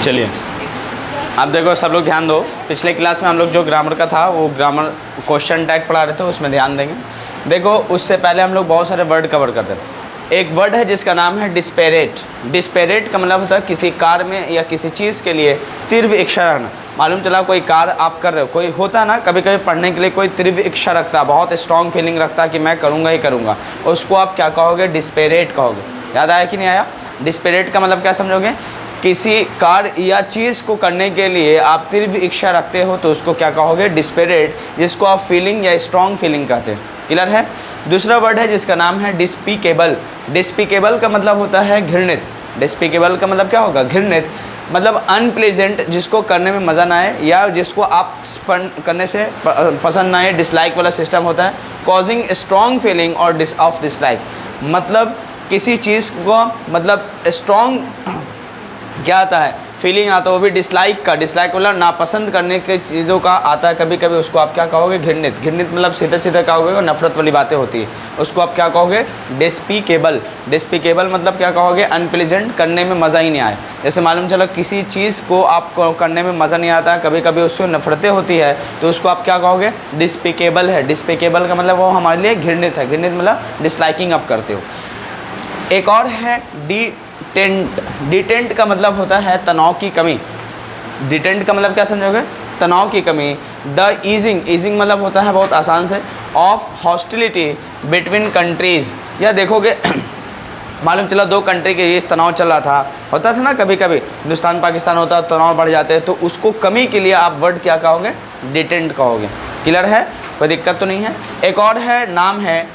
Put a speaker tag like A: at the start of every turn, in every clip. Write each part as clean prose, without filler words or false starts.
A: चलिए अब देखो सब लोग ध्यान दो। पिछले क्लास में हम लोग जो ग्रामर का था वो ग्रामर क्वेश्चन टैग पढ़ा रहे थे, उसमें ध्यान देंगे। देखो उससे पहले हम लोग बहुत सारे वर्ड कवर करते थे। एक वर्ड है जिसका नाम है डिस्पेरेट। डिस्पेरेट का मतलब होता है किसी कार में या किसी चीज़ के लिए तीव्र इच्छा रखना। मालूम चला कोई कार आप कर रहे हो, कोई होता है ना कभी कभी पढ़ने के लिए कोई तीव्र इच्छा रखता है, बहुत स्ट्रॉन्ग फीलिंग रखता है कि मैं करूँगा ही करूँगा, उसको आप क्या कहोगे? डिस्पेरेट कहोगे। याद आया कि नहीं आया? डिस्पेरेट का मतलब क्या समझोगे? किसी कार या चीज़ को करने के लिए आप तीव्र इच्छा रखते हो तो उसको क्या कहोगे? डिस्पेरेट, जिसको आप फीलिंग या स्ट्रॉन्ग फीलिंग कहते हैं। क्लियर है? दूसरा वर्ड है जिसका नाम है डिस्पीकेबल। डिस्पीकेबल का मतलब होता है घृणित। डिस्पीकेबल का मतलब क्या होगा? घृणित, मतलब अनप्लेजेंट, जिसको करने में मज़ा ना आए या जिसको आप करने से पसंद ना आए, डिसलाइक वाला सिस्टम होता है। कॉजिंग स्ट्रॉन्ग फीलिंग और ऑफ डिसलाइक, मतलब किसी चीज़ को मतलब स्ट्रॉन्ग क्या आता है? फीलिंग आता है, वो भी डिसलाइक का। डिसलाइक वाला नापसंद करने के चीज़ों का आता है कभी कभी, उसको आप क्या कहोगे? घृणित। घृणित मतलब सीधे सीधे कहोगे और नफरत वाली बातें होती है, उसको आप क्या कहोगे? डिस्पीकेबल। डिस्पीकेबल मतलब क्या कहोगे? अनप्लेजेंट, करने में मज़ा ही नहीं आए। जैसे मालूम चला किसी चीज़ को आपको करने में मज़ा नहीं आता है, कभी कभी उससे नफरतें होती है, तो उसको आप क्या कहोगे? डिस्पीकेबल है। डिस्पीकेबल का मतलब वो हमारे लिए घृणित है। घृणित मतलब डिसलाइकिंग आप करते हो। एक और है डिटेंट। डिटेंट का मतलब होता है तनाव की कमी। डिटेंट का मतलब क्या समझोगे? तनाव की कमी। द ईजिंग, ईजिंग मतलब होता है बहुत आसान से, ऑफ हॉस्टिलिटी बिटवीन कंट्रीज़। या देखोगे मालूम चला दो कंट्री के ये तनाव चल रहा था, होता था ना कभी कभी हिंदुस्तान पाकिस्तान होता, तनाव बढ़ जाते हैं, तो उसको कमी के लिए आप वर्ड क्या कहोगे? डिटेंट कहोगे। क्लियर है? कोई दिक्कत तो नहीं है? एक और है, नाम है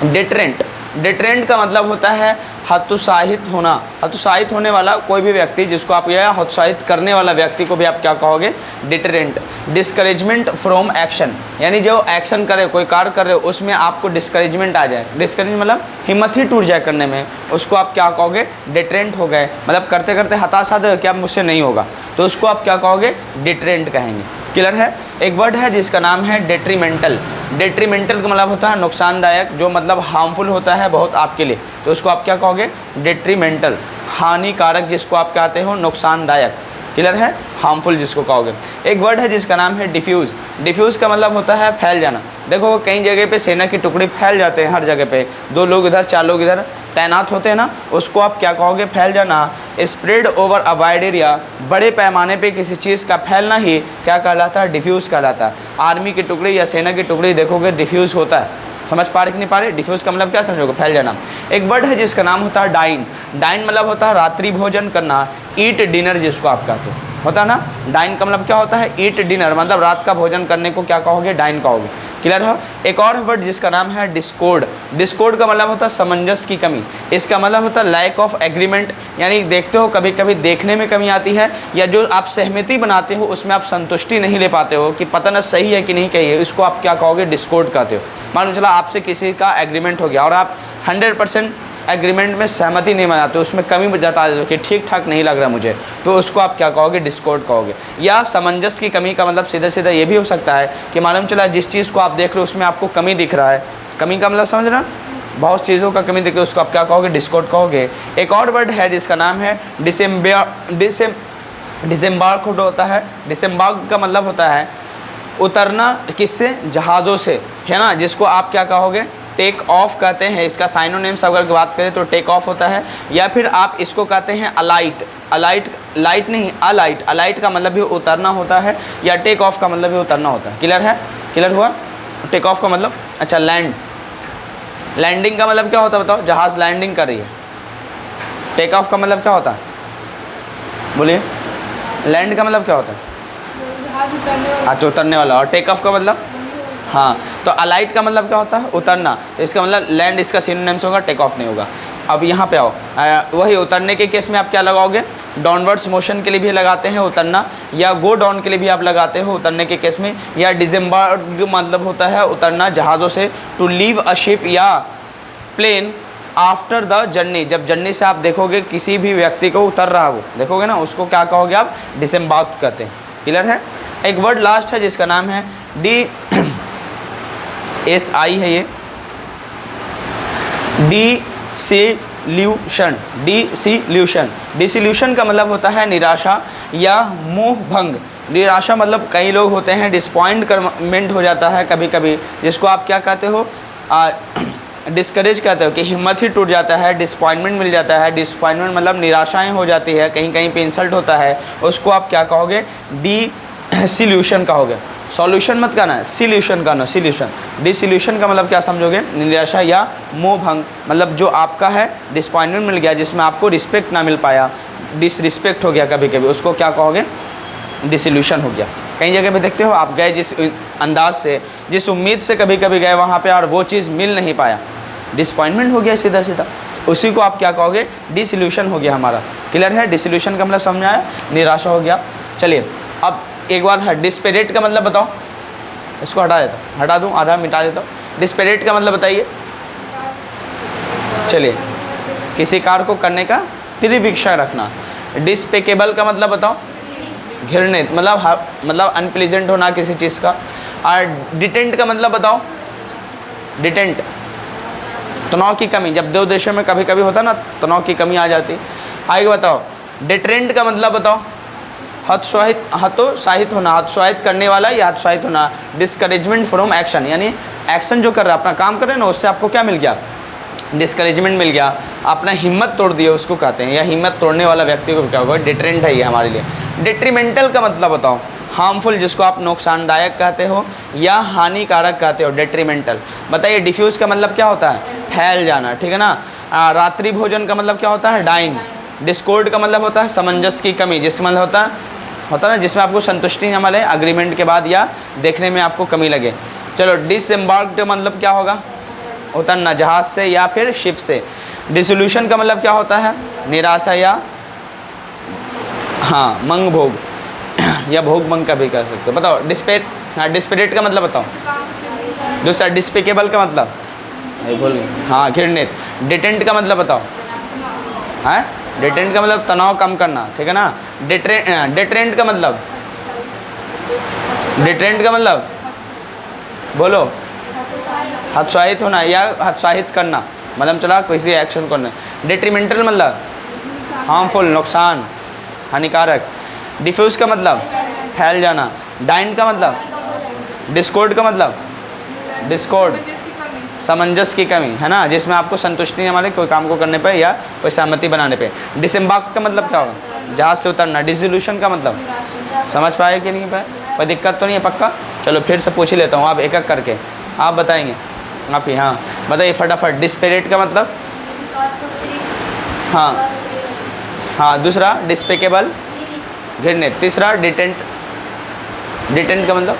A: डिटरेंट। डिटरेंट का मतलब होता है हतोत्साहित होना। हतोत्साहित होने वाला कोई भी व्यक्ति, जिसको आप यह हतोत्साहित करने वाला व्यक्ति को भी आप क्या कहोगे? डिटरेंट। डिस्करेजमेंट फ्रॉम एक्शन, यानी जो एक्शन करे, कोई कार्य कर रहे हो उसमें आपको डिस्करेजमेंट आ जाए। डिस्करेज मतलब हिम्मत ही टूट जाए करने में, उसको आप क्या कहोगे? डिटरेंट हो गए, मतलब करते करते हताश आ गए कि अब मुझसे नहीं होगा, तो उसको आप क्या कहोगे? डिटरेंट कहेंगे। क्लियर है? एक वर्ड है जिसका नाम है डेट्रीमेंटल। डेट्रीमेंटल का मतलब होता है नुकसानदायक, जो मतलब हार्मफुल होता है बहुत आपके लिए, तो उसको आप क्या कहोगे? डेट्रीमेंटल। हानिकारक जिसको आप कहते हो, नुकसानदायक। क्लियर है? हार्मफुल जिसको कहोगे। एक वर्ड है जिसका नाम है डिफ्यूज़। डिफ्यूज़ का मतलब होता है फैल जाना। देखो कई जगह पे सेना की टुकड़ी फैल जाते हैं, हर जगह पे 2 लोग इधर 4 लोग इधर तैनात होते हैं ना, उसको आप क्या कहोगे? फैल जाना। Spread over a wide area, बड़े पैमाने पे किसी चीज़ का फैलना ही क्या कहलाता है? डिफ्यूज़ कहलाता है। आर्मी की टुकड़ी या सेना की टुकड़ी देखोगे डिफ्यूज़ होता है। समझ पा रहे कि नहीं पा रहे? डिफ्यूज़ का मतलब क्या समझोगे? फैल जाना। एक वर्ड है जिसका नाम होता है डाइन। डाइन मतलब होता है रात्रि भोजन करना, ईट डिनर जिसको आप कहते हो, होता है ना। डाइन का मतलब क्या होता है? ईट डिनर, मतलब रात का भोजन करने को क्या कहोगे? डाइन कहोगे। क्लियर है? एक और वर्ड जिसका नाम है डिस्कॉर्ड। डिस्कॉर्ड का मतलब होता है सामंजस्य की कमी। इसका मतलब होता है लैक ऑफ एग्रीमेंट, यानी देखते हो कभी कभी देखने में कमी आती है, या जो आप सहमति बनाते हो उसमें आप संतुष्टि नहीं ले पाते हो कि पता ना सही है कि नहीं कही है, इसको आप क्या कहोगे? डिस्कॉर्ड कहते हो। मालूम चला आपसे किसी का एग्रीमेंट हो गया और आप 100% एग्रीमेंट में सहमति नहीं बनाते, उसमें कमी जता देते हो कि ठीक ठाक नहीं लग रहा मुझे, तो उसको आप क्या कहोगे? डिस्कॉर्ड कहोगे। या सामंजस्य की कमी का मतलब सीधा सीधा ये भी हो सकता है कि मालूम चला जिस चीज़ को आप देख रहे हो उसमें आपको कमी दिख रहा है। कमी का मतलब समझ रहा, बहुत चीज़ों का कमी दिख रही है, उसको आप क्या कहोगे? डिस्कॉर्ड कहोगे। एक और वर्ड है जिसका नाम है डिसेम्बार्क होता है। डिसेम्बार्क का मतलब होता है उतरना, किससे? जहाज़ों से, है ना, जिसको आप क्या कहोगे? टेक ऑफ कहते हैं। इसका साइनोनिम्स अगर बात करें तो टेक ऑफ होता है, या फिर आप इसको कहते हैं अलाइट। अलाइट, लाइट नहीं, अलाइट। अलाइट का मतलब भी उतरना होता है, या टेक ऑफ का मतलब भी उतरना होता है। क्लियर है? क्लियर हुआ? टेक ऑफ का मतलब, अच्छा लैंड। लैंडिंग का मतलब क्या होता है बताओ? जहाज़ लैंडिंग कर रही है। टेक ऑफ का मतलब क्या होता है? बोलिए। लैंड का मतलब क्या होता है? अच्छा उतरने वाला। और टेक ऑफ का मतलब? हाँ, तो अलाइट का मतलब क्या होता है? उतरना। तो इसका मतलब लैंड इसका सिनोनिम्स होगा, टेक ऑफ नहीं होगा। अब यहाँ पे आओ, वही उतरने के केस में आप क्या लगाओगे? डाउनवर्ड्स मोशन के लिए भी लगाते हैं उतरना, या गो डाउन के लिए भी आप लगाते हो उतरने के केस में। या डिसेम्बार्क मतलब होता है उतरना जहाज़ों से। टू लीव अ शिप या प्लेन आफ्टर द जर्नी, जब जर्नी से आप देखोगे किसी भी व्यक्ति को उतर रहा वो देखोगे ना, उसको क्या कहोगे आप? डिसेम्बार्क कहते हैं। क्लियर है? एक वर्ड लास्ट है जिसका नाम है DSI है, ये DCIPLE डिसल्यूशन, डिसल्यूशन, डिसल्यूशन का मतलब होता है निराशा या मोह भंग। निराशा मतलब कई लोग होते हैं डिसपॉइंटमेंट हो जाता है कभी कभी, जिसको आप क्या कहते हो, डिस्करेज कहते हो, कि हिम्मत ही टूट जाता है, डिसपॉइंटमेंट मिल जाता है। डिसपॉइंटमेंट मतलब निराशाएं हो जाती है, कहीं कहीं पे इंसल्ट होता है, उसको आप क्या कहोगे, डिसल्यूशन कहोगे। सॉल्यूशन मत कहना है, सिल्यूशन कहना, सिल्यूशन। डिसल्यूशन का मतलब क्या समझोगे, निराशा या मोह भंग, मतलब जो आपका है डिसपॉइंटमेंट मिल गया, जिसमें आपको रिस्पेक्ट ना मिल पाया, डिसरिस्पेक्ट हो गया कभी कभी, उसको क्या कहोगे, डिसल्यूशन हो गया। कई जगह पे देखते हो आप गए जिस अंदाज से, जिस उम्मीद से कभी कभी गए वहाँ पे, और वो चीज़ मिल नहीं पाया, डिसपॉइंटमेंट हो गया सीधा सीधा, उसी को आप क्या कहोगे, डिसल्यूशन हो गया हमारा। क्लियर है, डिसल्यूशन का मतलब समझ आया, निराशा हो गया। चलिए अब एक बात है, डिस्पेरेट का मतलब बताओ, इसको हटा देता हूँ, हटा दूँ, आधा मिटा देता हूँ। डिस्पेरेट का मतलब बताइए। चलिए, किसी कार्य को करने का तिरस्कार रखना। डिस्पेकेबल का मतलब बताओ, घृणित, मतलब अनप्लीजेंट होना किसी चीज़ का। और डिटेंट का मतलब बताओ, डिटेंट तनाव की कमी, जब दो देशों में कभी कभी होता ना तनाव की कमी आ जाती। आगे बताओ, डिटरेंट का मतलब बताओ, हतोत्साहित होना, हतोत्साहित करने वाला या हतोत्साहित होना। डिस्करेजमेंट फ्रॉम एक्शन, यानी एक्शन जो कर रहा है, अपना काम कर रहे हैं ना, उससे आपको क्या मिल गया, डिस्करेजमेंट मिल गया, अपना हिम्मत तोड़ दिया उसको कहते हैं, या हिम्मत तोड़ने वाला व्यक्ति को क्या होगा, डिटरेंट है ये हमारे लिए। डिट्रीमेंटल का मतलब बताओ, हार्मफुल, जिसको आप नुकसानदायक कहते हो या हानिकारक कहते हो, डिट्रीमेंटल। बताइए, डिफ्यूज़ का मतलब क्या होता है, फैल जाना, ठीक है ना। रात्रि भोजन का मतलब क्या होता है, डाइन। डिस्कॉर्ड का मतलब होता है समंजस की कमी, जिसमें मतलब होता है ना, जिसमें आपको संतुष्टि न मिले अग्रीमेंट के बाद, या देखने में आपको कमी लगे। चलो, डिसएम्बार्क्ड मतलब क्या होगा, उतरना जहाज से या फिर शिप से। डिसोल्यूशन का मतलब क्या होता है, निराशा या हाँ मंग भोग, या भोग मंग का भी कह सकते हो। बताओ, डिस्पेरेट का मतलब बताओ। दूसरा, डिस्पिकेबल का मतलब बोल, हाँ घृणित। डिटेंट का मतलब बताओ, है डिटेंट का मतलब तनाव कम करना, ठीक है ना। डिटरेंट का मतलब, डिटरेंट का मतलब बोलो, हतोत्साहित होना या हतोत्साहित करना, मतलब चला किसी एक्शन करना। डिट्रीमेंटल मतलब हार्मफुल, नुकसान, हानिकारक। डिफ्यूज का मतलब फैल जाना। डाइन का मतलब, डिस्कॉर्ड का मतलब, डिस्कॉर्ड सामंजस्य की कमी, है ना, जिसमें आपको संतुष्टि नहीं मिले कोई काम को करने पे या कोई सहमति बनाने पे। डिसएम्बार्क का मतलब क्या होगा, जहाज से उतरना। डिसोल्यूशन का मतलब समझ पाए कि नहीं पाए, कोई दिक्कत तो नहीं है पक्का। चलो फिर से पूछ ही लेता हूँ, आप एक एक करके आप बताएंगे आप ही। हाँ बताइए फटाफट। डिस्पेरेट का मतलब, हाँ हाँ। दूसरा, डिस्पेकेबल, घृणित। तीसरा, डिटेंट, डिटेंट का मतलब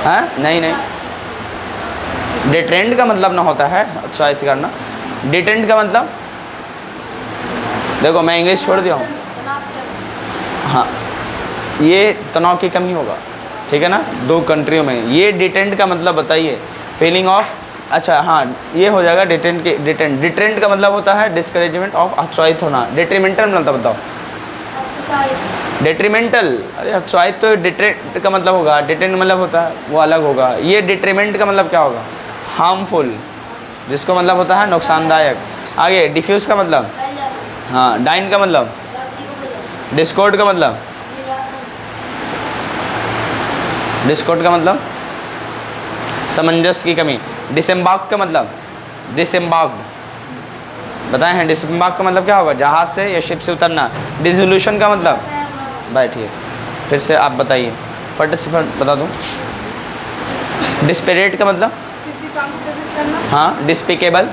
A: हाँ नहीं, डिटेंट का मतलब ना होता है उत्साहित करना। डिटेंट का मतलब, देखो मैं इंग्लिश छोड़ दिया हूँ, हाँ ये तनाव की कमी होगा, ठीक है ना, दो कंट्रियों में। ये डिटेंट का मतलब बताइए, फीलिंग ऑफ, अच्छा हाँ ये हो जाएगा डिटेंट के। डिटेंट का मतलब होता है डिस्करेजमेंट ऑफ, हतोत्साहित होना। डिट्रीमेंटल मतलब बताओ, डिट्रीमेंटल, अरे हतोत्साहित तो डिटेंट का मतलब होगा, डिटेंट मतलब होता है वो अलग होगा। ये डिट्रीमेंट का मतलब क्या होगा, हार्मफुल, जिसको मतलब होता है नुकसानदायक। आगे, डिफ्यूज का मतलब, हाँ। डाइन का मतलब, डिस्कॉर्ड का मतलब, डिस्कॉर्ड का मतलब सामंजस्य की कमी। डिसएम्बार्क का मतलब, डिसएम्बार्क्ड बताए हैं। डिसएम्बार्क का मतलब क्या होगा, जहाज से या शिप से उतरना। डिसोल्यूशन का मतलब, बैठिए फिर से आप बताइए, फट से फट बता दूँ। डिस्पेरेट का मतलब, हाँ। डिस्पिकेबल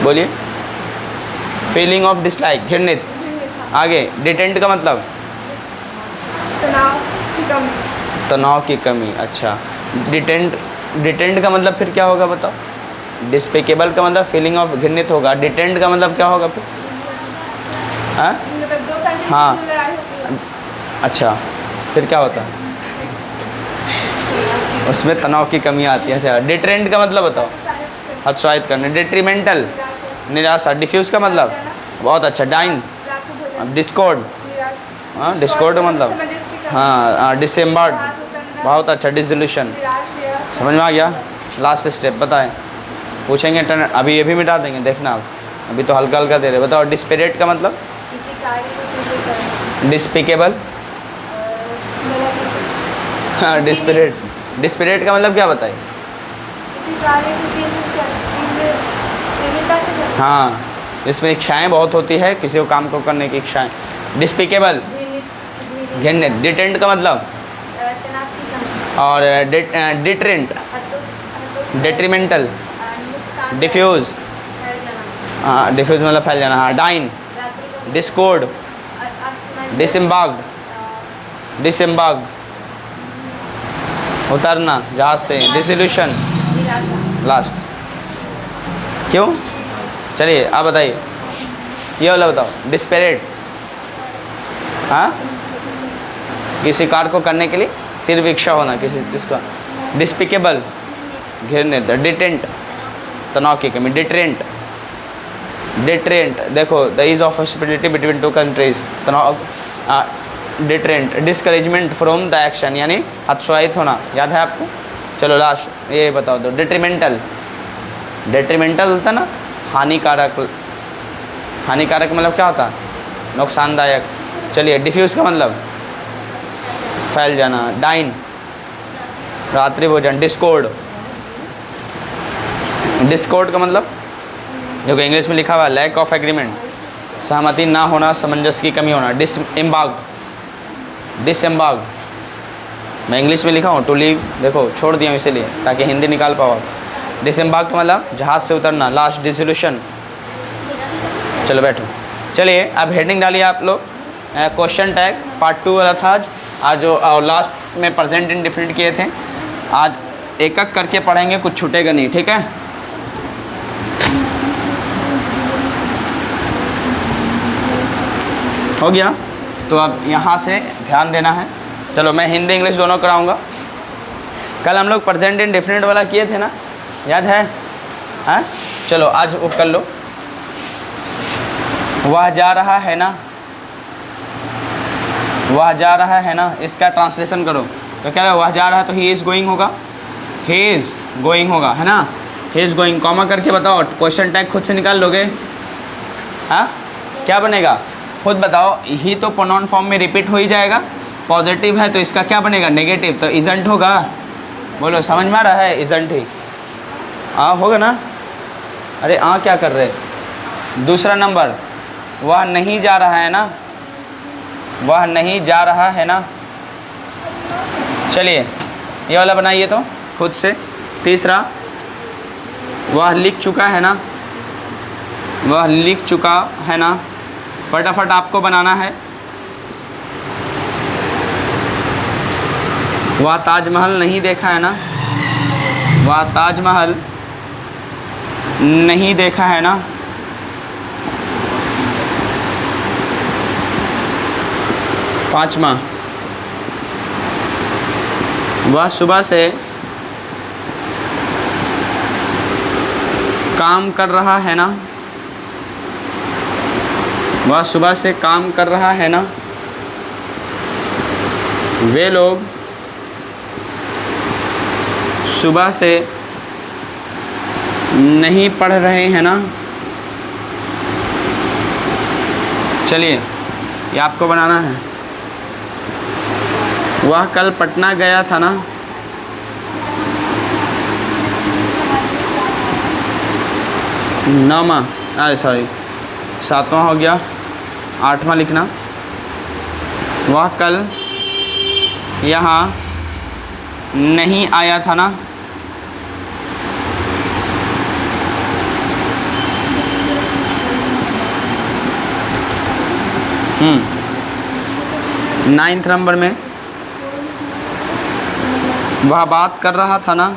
A: बोलिए। फीलिंग ऑफ डिसलाइक, घृणित। आगे, डिटेंट का मतलब तनाव की कमी, अच्छा। डिटेंट का मतलब फिर क्या होगा बताओ। डिस्पिकेबल का मतलब फीलिंग ऑफ, घृणित होगा। डिटेंट का मतलब क्या होगा फिर, हाँ अच्छा फिर क्या होता है, उसमें तनाव की कमी आती है। अच्छा, डिटरेंट का मतलब बताओ, हतोत्साहित करना। डिट्रीमेंटल, निराशा। डिफ्यूज का मतलब, बहुत अच्छा। डाइन, डिस्कॉर्ड, हाँ डिस्कॉर्ड मतलब, हाँ। डिसएम्बार्ड, बहुत अच्छा। डिसोल्यूशन, समझ में आ गया। लास्ट स्टेप बताएं, पूछेंगे टर्न, अभी ये भी मिटा देंगे, देखना आप, अभी तो हल्का हल्का दे रहे। बताओ डिस्परेट का मतलब?
B: किसी कार्य को पूरे करना।
A: डिस्पिकेबल? हाँ डिस्परेट, डिस्परेट का मतलब क्या बताइए?
B: किसी कार्य को तीव्रता से करना।
A: हाँ, इसमें इच्छाएं बहुत होती है, किसी को काम को करने की इच्छाएं। डिस्पिकेबल, घृणित। डिटेंट का मतलब?
B: तनाव की कमी।
A: और डिटरेंट, डेट्रीमेंटल,
B: नुकसान,
A: डिफ्यूज,
B: फैल जाना,
A: हाँ डिफ्यूज मतलब फैल जाना। हाँ डाइन,
B: रात्रि को
A: डिस्कॉर्ड,
B: असमंजस,
A: डिसम्बार्ग्ड, डिसम्बार्ग्ड, उतरना जहाज से। डिसोल्यूशन,
B: निराशा।
A: लास्ट। क्यों? चलिए आप बताइए, ये वाला बताओ। डिस्पेरेट, हाँ किसी कार्य को करने के लिए तीव्र इच्छा होना किसी चीज़ का। डिस्पिकेबल, घृणित। डिटेंट, तनाव की कमी। डिटरेंट, डिटरेंट देखो the ease of hospitality between two countries, तनाव। Deterrent, discouragement from the action, यानी हतोत्साहित होना, याद है आपको? चलो लास्ट ये बताओ दो। डिट्रीमेंटल, डेट्रीमेंटल होता है ना, हानिकारक। हानिकारक मतलब क्या होता है? नुकसानदायक। चलिए डिफ्यूज का मतलब? फैल जाना। डाइन, रात्रि भोजन। डिस्कॉर्ड, डिस्कॉर्ड का मतलब जो कि इंग्लिश में लिखा हुआ है लैक ऑफ एग्रीमेंट, सहमति ना होना, सामंजस्य की कमी होना। डिसएम्बार्ग, डिसएम्बार्ग मैं इंग्लिश में लिखा हूँ, टू लीव देखो छोड़ दिया हूँ इसीलिए ताकि हिंदी निकाल पाओ। डिसएम्बार्ग का मतलब जहाज से उतरना। Last dissolution. चलो बैठो। चलिए अब हेडिंग डालिए आप लोग। क्वेश्चन टैग पार्ट 2 वाला था आज जो लास्ट में प्रेजेंट इंडेफिनिट किए थे। आज एक एक करके पढ़ेंगे, कुछ छूटेगा नहीं, ठीक है? हो गया? तो अब यहाँ से ध्यान देना है। चलो मैं हिंदी इंग्लिश दोनों कराऊंगा। कल हम लोग प्रेजेंट इंडेफिनिट वाला किए थे ना, याद है? हाँ चलो आज वो कर लो। वह जा रहा है ना, वह जा रहा है ना, इसका ट्रांसलेशन करो तो क्या है? वह जा रहा है तो ही इज़ गोइंग होगा, ही इज़ गोइंग होगा, है ना? He is going. कॉमा करके बताओ, क्वेश्चन टैग खुद से निकाल लोगे? हाँ क्या बनेगा खुद बताओ। ही तो प्रोनाउन फॉर्म में रिपीट हो ही जाएगा, पॉजिटिव है तो इसका क्या बनेगा? नेगेटिव, तो इजंट होगा। बोलो समझ में आ रहा है? इजंट ही होगा ना? अरे क्या कर रहे? दूसरा नंबर, वह नहीं जा रहा है ना, वह नहीं जा रहा है ना। चलिए ये वाला बनाइए तो खुद से। तीसरा, वह लिख चुका है ना, वह लिख चुका है ना। फटाफट आपको बनाना है। वह ताजमहल नहीं देखा है ना, वह ताजमहल नहीं देखा है ना। पाँचवा, वह सुबह से काम कर रहा है ना, वह सुबह से काम कर रहा है ना। वे लोग सुबह से नहीं पढ़ रहे हैं ना। चलिए ये आपको बनाना है। वह कल पटना गया था ना, नौवां सॉरी सातवां हो गया, आठवां लिखना। वह कल यहाँ नहीं आया था ना। नाइन्थ नंबर में, वह बात कर रहा था ना।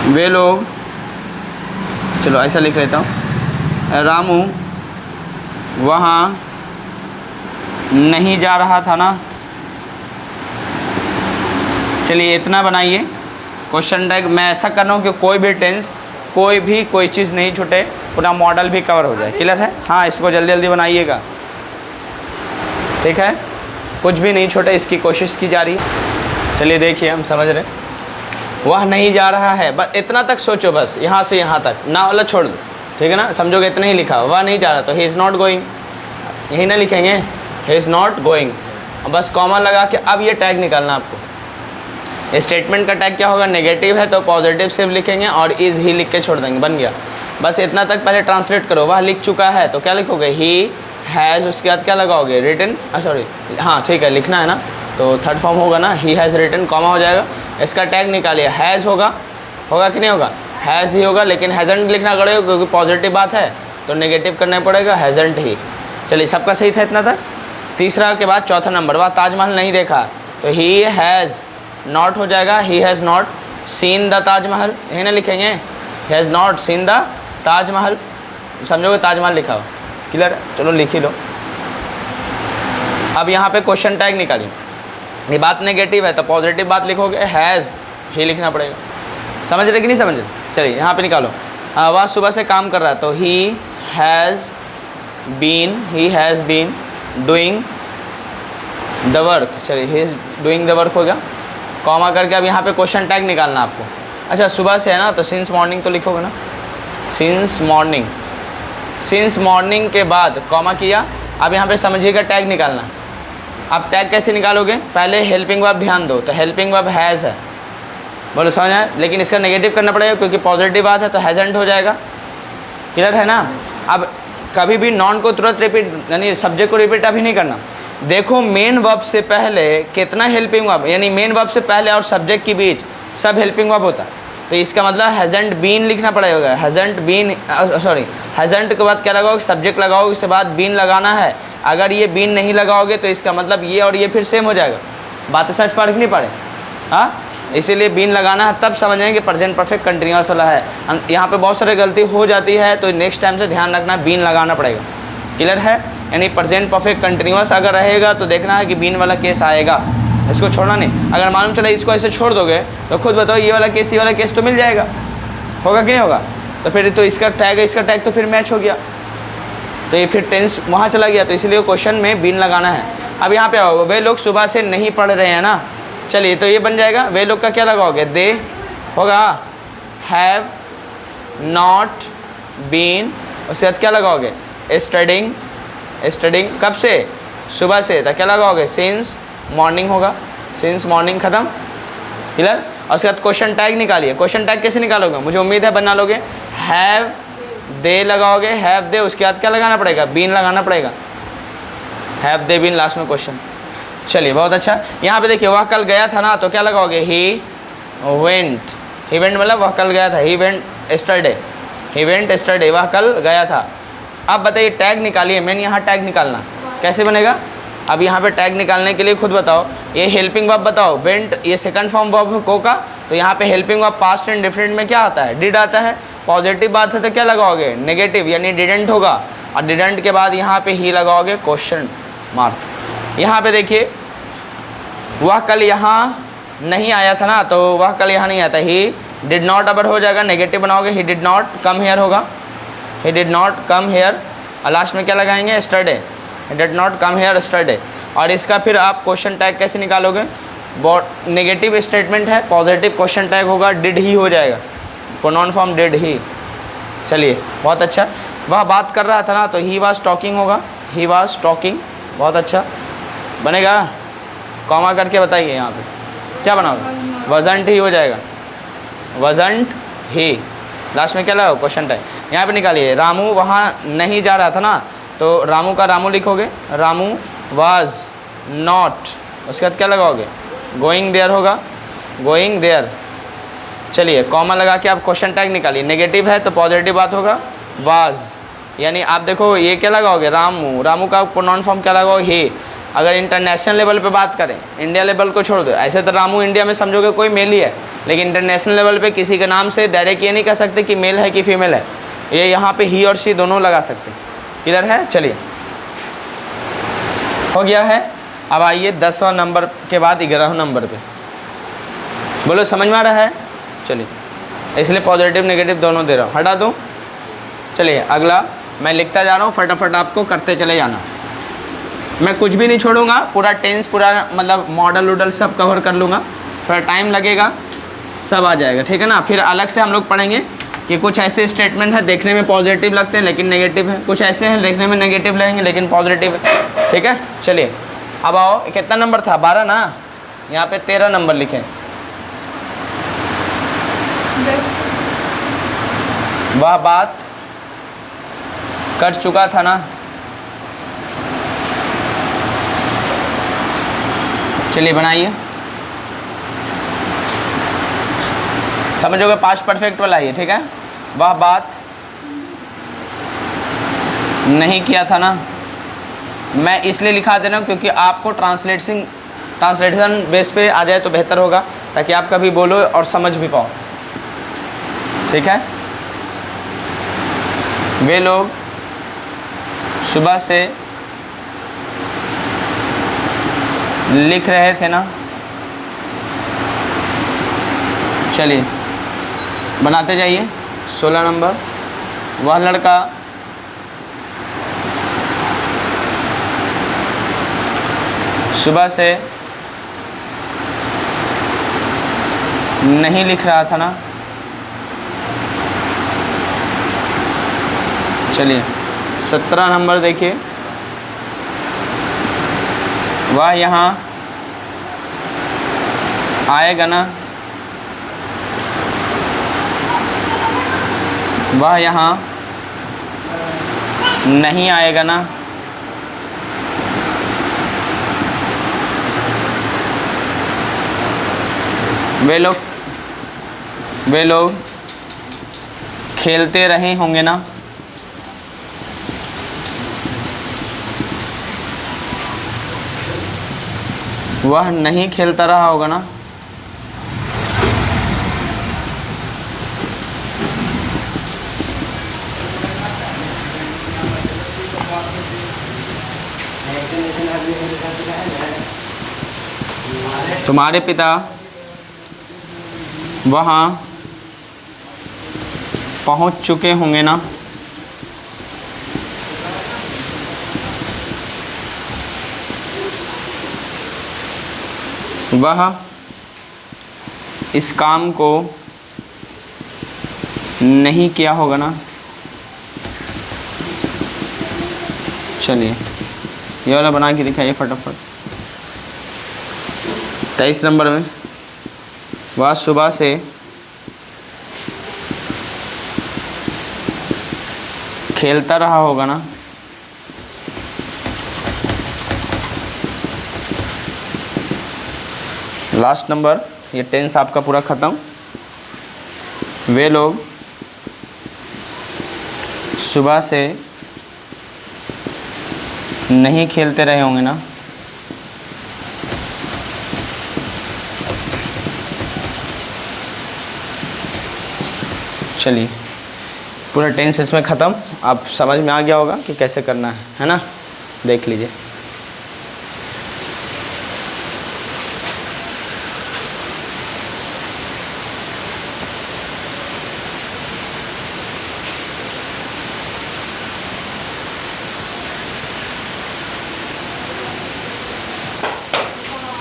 A: वे लोग, चलो ऐसा लिख लेता हूँ। रामू वहाँ नहीं जा रहा था ना। चलिए इतना बनाइए क्वेश्चन टैग। मैं ऐसा कर रहा हूँ कि कोई भी टेंस, कोई चीज़ नहीं छूटे, पूरा मॉडल भी कवर हो जाए। क्लियर है? हाँ इसको जल्दी जल्दी बनाइएगा, ठीक है? कुछ भी नहीं छूटे, इसकी कोशिश की जा रही है। चलिए देखिए, हम समझ रहे, वह नहीं जा रहा है, बस इतना तक सोचो, बस यहाँ से यहाँ तक, ना वाला छोड़ दो, ठीक है ना, समझोगे इतना ही लिखा, वह नहीं जा रहा, तो ही इज़ नॉट गोइंग, यही ना लिखेंगे, ही इज़ नॉट गोइंग, बस कॉमा लगा के अब ये टैग निकालना आपको। स्टेटमेंट का टैग क्या होगा, नेगेटिव है तो पॉजिटिव सिर्फ लिखेंगे और इज़ ही लिख के छोड़ देंगे, बन गया। बस इतना तक पहले ट्रांसलेट करो, वह लिख चुका है तो क्या लिखोगे, ही हैज़, उसके बाद क्या लगाओगे, रिटन, सॉरी हाँ ठीक है लिखना है ना, तो थर्ड फॉर्म होगा ना, ही हैज़ रिटन, कॉमा हो जाएगा। इसका टैग निकालिए, हैज़ होगा कि नहीं होगा, हैज़ ही होगा, लेकिन हैज़ंट लिखना पड़ेगा क्योंकि पॉजिटिव बात है तो नेगेटिव करना पड़ेगा, हैज़ंट ही। चलिए सबका सही था इतना तक। तीसरा के बाद चौथा नंबर, वह ताजमहल नहीं देखा, तो ही हैज़ नॉट हो जाएगा, he has not seen the Taj Mahal, यही ना लिखेंगे, he has not seen the Taj Mahal, समझोगे ताजमहल लिखा हो, क्लियर है, चलो लिख ही लो। अब यहाँ पे क्वेश्चन टैग निकालिए, ये बात नेगेटिव है तो पॉजिटिव बात लिखोगे, हैज़ ही लिखना पड़ेगा, समझ रहे कि नहीं समझ रहे। चलिए यहाँ पे निकालो, वह सुबह से काम कर रहा है तो he has been doing the work, चलिए he is doing the work हो गया, कॉमा करके अब यहाँ पे क्वेश्चन टैग निकालना आपको। अच्छा सुबह से है ना, तो सिंस मॉर्निंग तो लिखोगे ना, सिंस मॉर्निंग के बाद कॉमा किया, अब यहाँ पे समझिएगा टैग निकालना। अब टैग कैसे निकालोगे, पहले हेल्पिंग वर्ब ध्यान दो, तो हेल्पिंग वर्ब हैज़ है, बोलो समझ आए, लेकिन इसका नेगेटिव करना पड़ेगा क्योंकि पॉजिटिव बात है तो हैज़ंट हो जाएगा, क्लियर है ना। अब कभी भी नॉन को तुरंत रिपीट, यानी सब्जेक्ट को रिपीट अभी नहीं करना। देखो मेन वर्ब से पहले कितना हेल्पिंग वर्ब, यानी मेन वर्ब से पहले और सब्जेक्ट के बीच सब हेल्पिंग वर्ब होता है, तो इसका मतलब हैज़ंट बीन लिखना पड़ेगा, हैज़ंट बीन, सॉरी हैज़ंट के बाद क्या लगाओगे, सब्जेक्ट लगाओगे, उसके बाद बीन लगाना है। अगर ये बीन नहीं लगाओगे तो इसका मतलब ये और ये फिर सेम हो जाएगा, बातें समझ पा नहीं पाड़े, हाँ, इसीलिए बीन लगाना है, तब समझेंगे कि प्रेजेंट परफेक्ट कंटिन्यूअस वाला है। यहाँ पे बहुत सारी गलती हो जाती है तो नेक्स्ट टाइम से ध्यान रखना, बीन लगाना पड़ेगा, क्लियर है। यानी प्रेजेंट परफेक्ट कंटिन्यूअस अगर रहेगा तो देखना है कि बीन वाला केस आएगा, इसको छोड़ना नहीं। अगर मालूम चला इसको ऐसे छोड़ दोगे तो खुद बताओ ये वाला केस तो मिल जाएगा, होगा कि नहीं होगा, तो फिर तो इसका टैग तो फिर मैच हो गया, तो ये फिर टेंस वहाँ चला गया, तो इसलिए क्वेश्चन में बीन लगाना है। अब यहाँ पे आओगे, वे लोग सुबह से नहीं पढ़ रहे हैं ना, चलिए तो ये बन जाएगा, वे लोग का क्या लगाओगे, दे होगा, हैव नॉट बीन, उसके बाद क्या लगाओगे, स्टडिंग कब से, सुबह से, तो क्या लगाओगे, सिंस मॉर्निंग होगा, सिंस मॉर्निंग ख़त्म, क्लियर। और उसके बाद क्वेश्चन टैग निकालिए, क्वेश्चन टैग कैसे निकालोगे, मुझे उम्मीद है बना लोगे, हैव दे लगाओगे, हैव दे, उसके बाद क्या लगाना पड़ेगा, बीन लगाना पड़ेगा, हैव दे बीन लास्ट में क्वेश्चन। चलिए बहुत अच्छा। यहाँ पे देखिए वह कल गया था ना, तो क्या लगाओगे, ही वेंट मतलब वह कल गया था, ही वेंट एस्टरडे, वह कल गया था। अब बताइए टैग निकालिए, मैंने यहाँ टैग निकालना कैसे बनेगा। अब यहाँ पे टैग निकालने के लिए खुद बताओ, ये हेल्पिंग वर्ब बताओ, वेंट ये सेकंड फॉर्म वर्ब को का, तो यहाँ पे helping verb past and different में क्या आता है, डिड आता है। पॉजिटिव बात है तो क्या लगाओगे, नेगेटिव यानी डिडंट होगा, और डिडंट के बाद यहाँ पे ही लगाओगे क्वेश्चन मार्क। यहाँ पे देखिए वह कल यहाँ नहीं आया था ना, तो वह कल यहाँ नहीं आया था, ही डिड नॉट अबर हो जाएगा, नेगेटिव बनाओगे, he did not come here होगा, he did not come here, और लास्ट में क्या लगाएंगे, yesterday, he did not come here yesterday. और इसका फिर आप क्वेश्चन टैग कैसे निकालोगे, नेगेटिव स्टेटमेंट है, पॉजिटिव क्वेश्चन टैग होगा, डिड ही हो जाएगा, प्रोनाउन फॉर्म डिड ही। चलिए बहुत अच्छा। वह बात कर रहा था ना, तो ही वाज टॉकिंग होगा, ही वाज टॉकिंग, बहुत अच्छा बनेगा। कॉमा करके बताइए यहाँ पे क्या बनाओगे, वजंट ही हो जाएगा, वजंट ही, लास्ट में क्या लगाओ, क्वेश्चन टैग। यहाँ पे निकालिए, रामू वहाँ नहीं जा रहा था ना, तो रामू का रामू लिखोगे, रामू वाज नॉट, उसके बाद क्या लगाओगे, गोइंग देयर होगा, गोइंग देयर। चलिए कॉमा लगा के आप क्वेश्चन टैग निकालिए, नेगेटिव है तो पॉजिटिव बात होगा, वाज, यानी आप देखो ये क्या लगाओगे, रामू का प्रोनाउन फॉर्म क्या लगाओगे, ही। अगर इंटरनेशनल लेवल पे बात करें, इंडिया लेवल को छोड़ दो, ऐसे तो रामू इंडिया में समझोगे कोई मेल ही है, लेकिन इंटरनेशनल लेवल पे किसी के नाम से डायरेक्ट ये नहीं कह सकते कि मेल है कि फीमेल है, ये यहाँ पे ही और शी दोनों लगा सकते, क्लियर है। चलिए हो गया है। अब आइए 10वां नंबर के बाद 11वां नंबर पे, बोलो समझ में आ रहा है। चलिए इसलिए पॉजिटिव नेगेटिव दोनों दे रहा हूँ, हटा दूँ। चलिए अगला मैं लिखता जा रहा हूँ, फटाफट आपको करते चले जाना, मैं कुछ भी नहीं छोड़ूंगा, पूरा टेंस पूरा मतलब मॉडल वॉडल सब कवर कर लूँगा, थोड़ा टाइम लगेगा, सब आ जाएगा, ठीक है ना। फिर अलग से हम लोग पढ़ेंगे कि कुछ ऐसे स्टेटमेंट है देखने में पॉजिटिव लगते हैं लेकिन नेगेटिव है, कुछ ऐसे हैं देखने में नेगेटिव लगेंगे लेकिन पॉजिटिव है, ठीक है। चलिए अब आओ, कितना नंबर था, 12 ना, यहाँ पे 13 नंबर लिखें। वह बात कर चुका था ना। चलिए बनाइए, समझोगे पास्ट परफेक्ट वाला ये, ठीक है। वह बात नहीं किया था ना। मैं इसलिए लिखा दे रहा हूँ क्योंकि आपको ट्रांसलेशन बेस पे आ जाए तो बेहतर होगा, ताकि आप कभी बोलो और समझ भी पाओ, ठीक है। वे लोग सुबह से लिख रहे थे ना। चलिए बनाते जाइए। 16 नंबर, वह लड़का सुबह से नहीं लिख रहा था ना। चलिए 17 नंबर देखिए, वह यहाँ आएगा ना। वह यहाँ नहीं आएगा ना। वे लोग खेलते रहे होंगे ना। वह नहीं खेलता रहा होगा ना। तुम्हारे पिता वहाँ पहुँच चुके होंगे ना। वह इस काम को नहीं किया होगा ना। चलिए ये वाला बना के दिखाइए फटाफट। 23 नंबर में, वह सुबह से खेलता रहा होगा ना। लास्ट नंबर, ये टेंस आपका पूरा ख़त्म। वे लोग सुबह से नहीं खेलते रहे होंगे ना। चलिए पूरा टेंस इसमें ख़त्म। आप समझ में आ गया होगा कि कैसे करना है ना। देख लीजिए।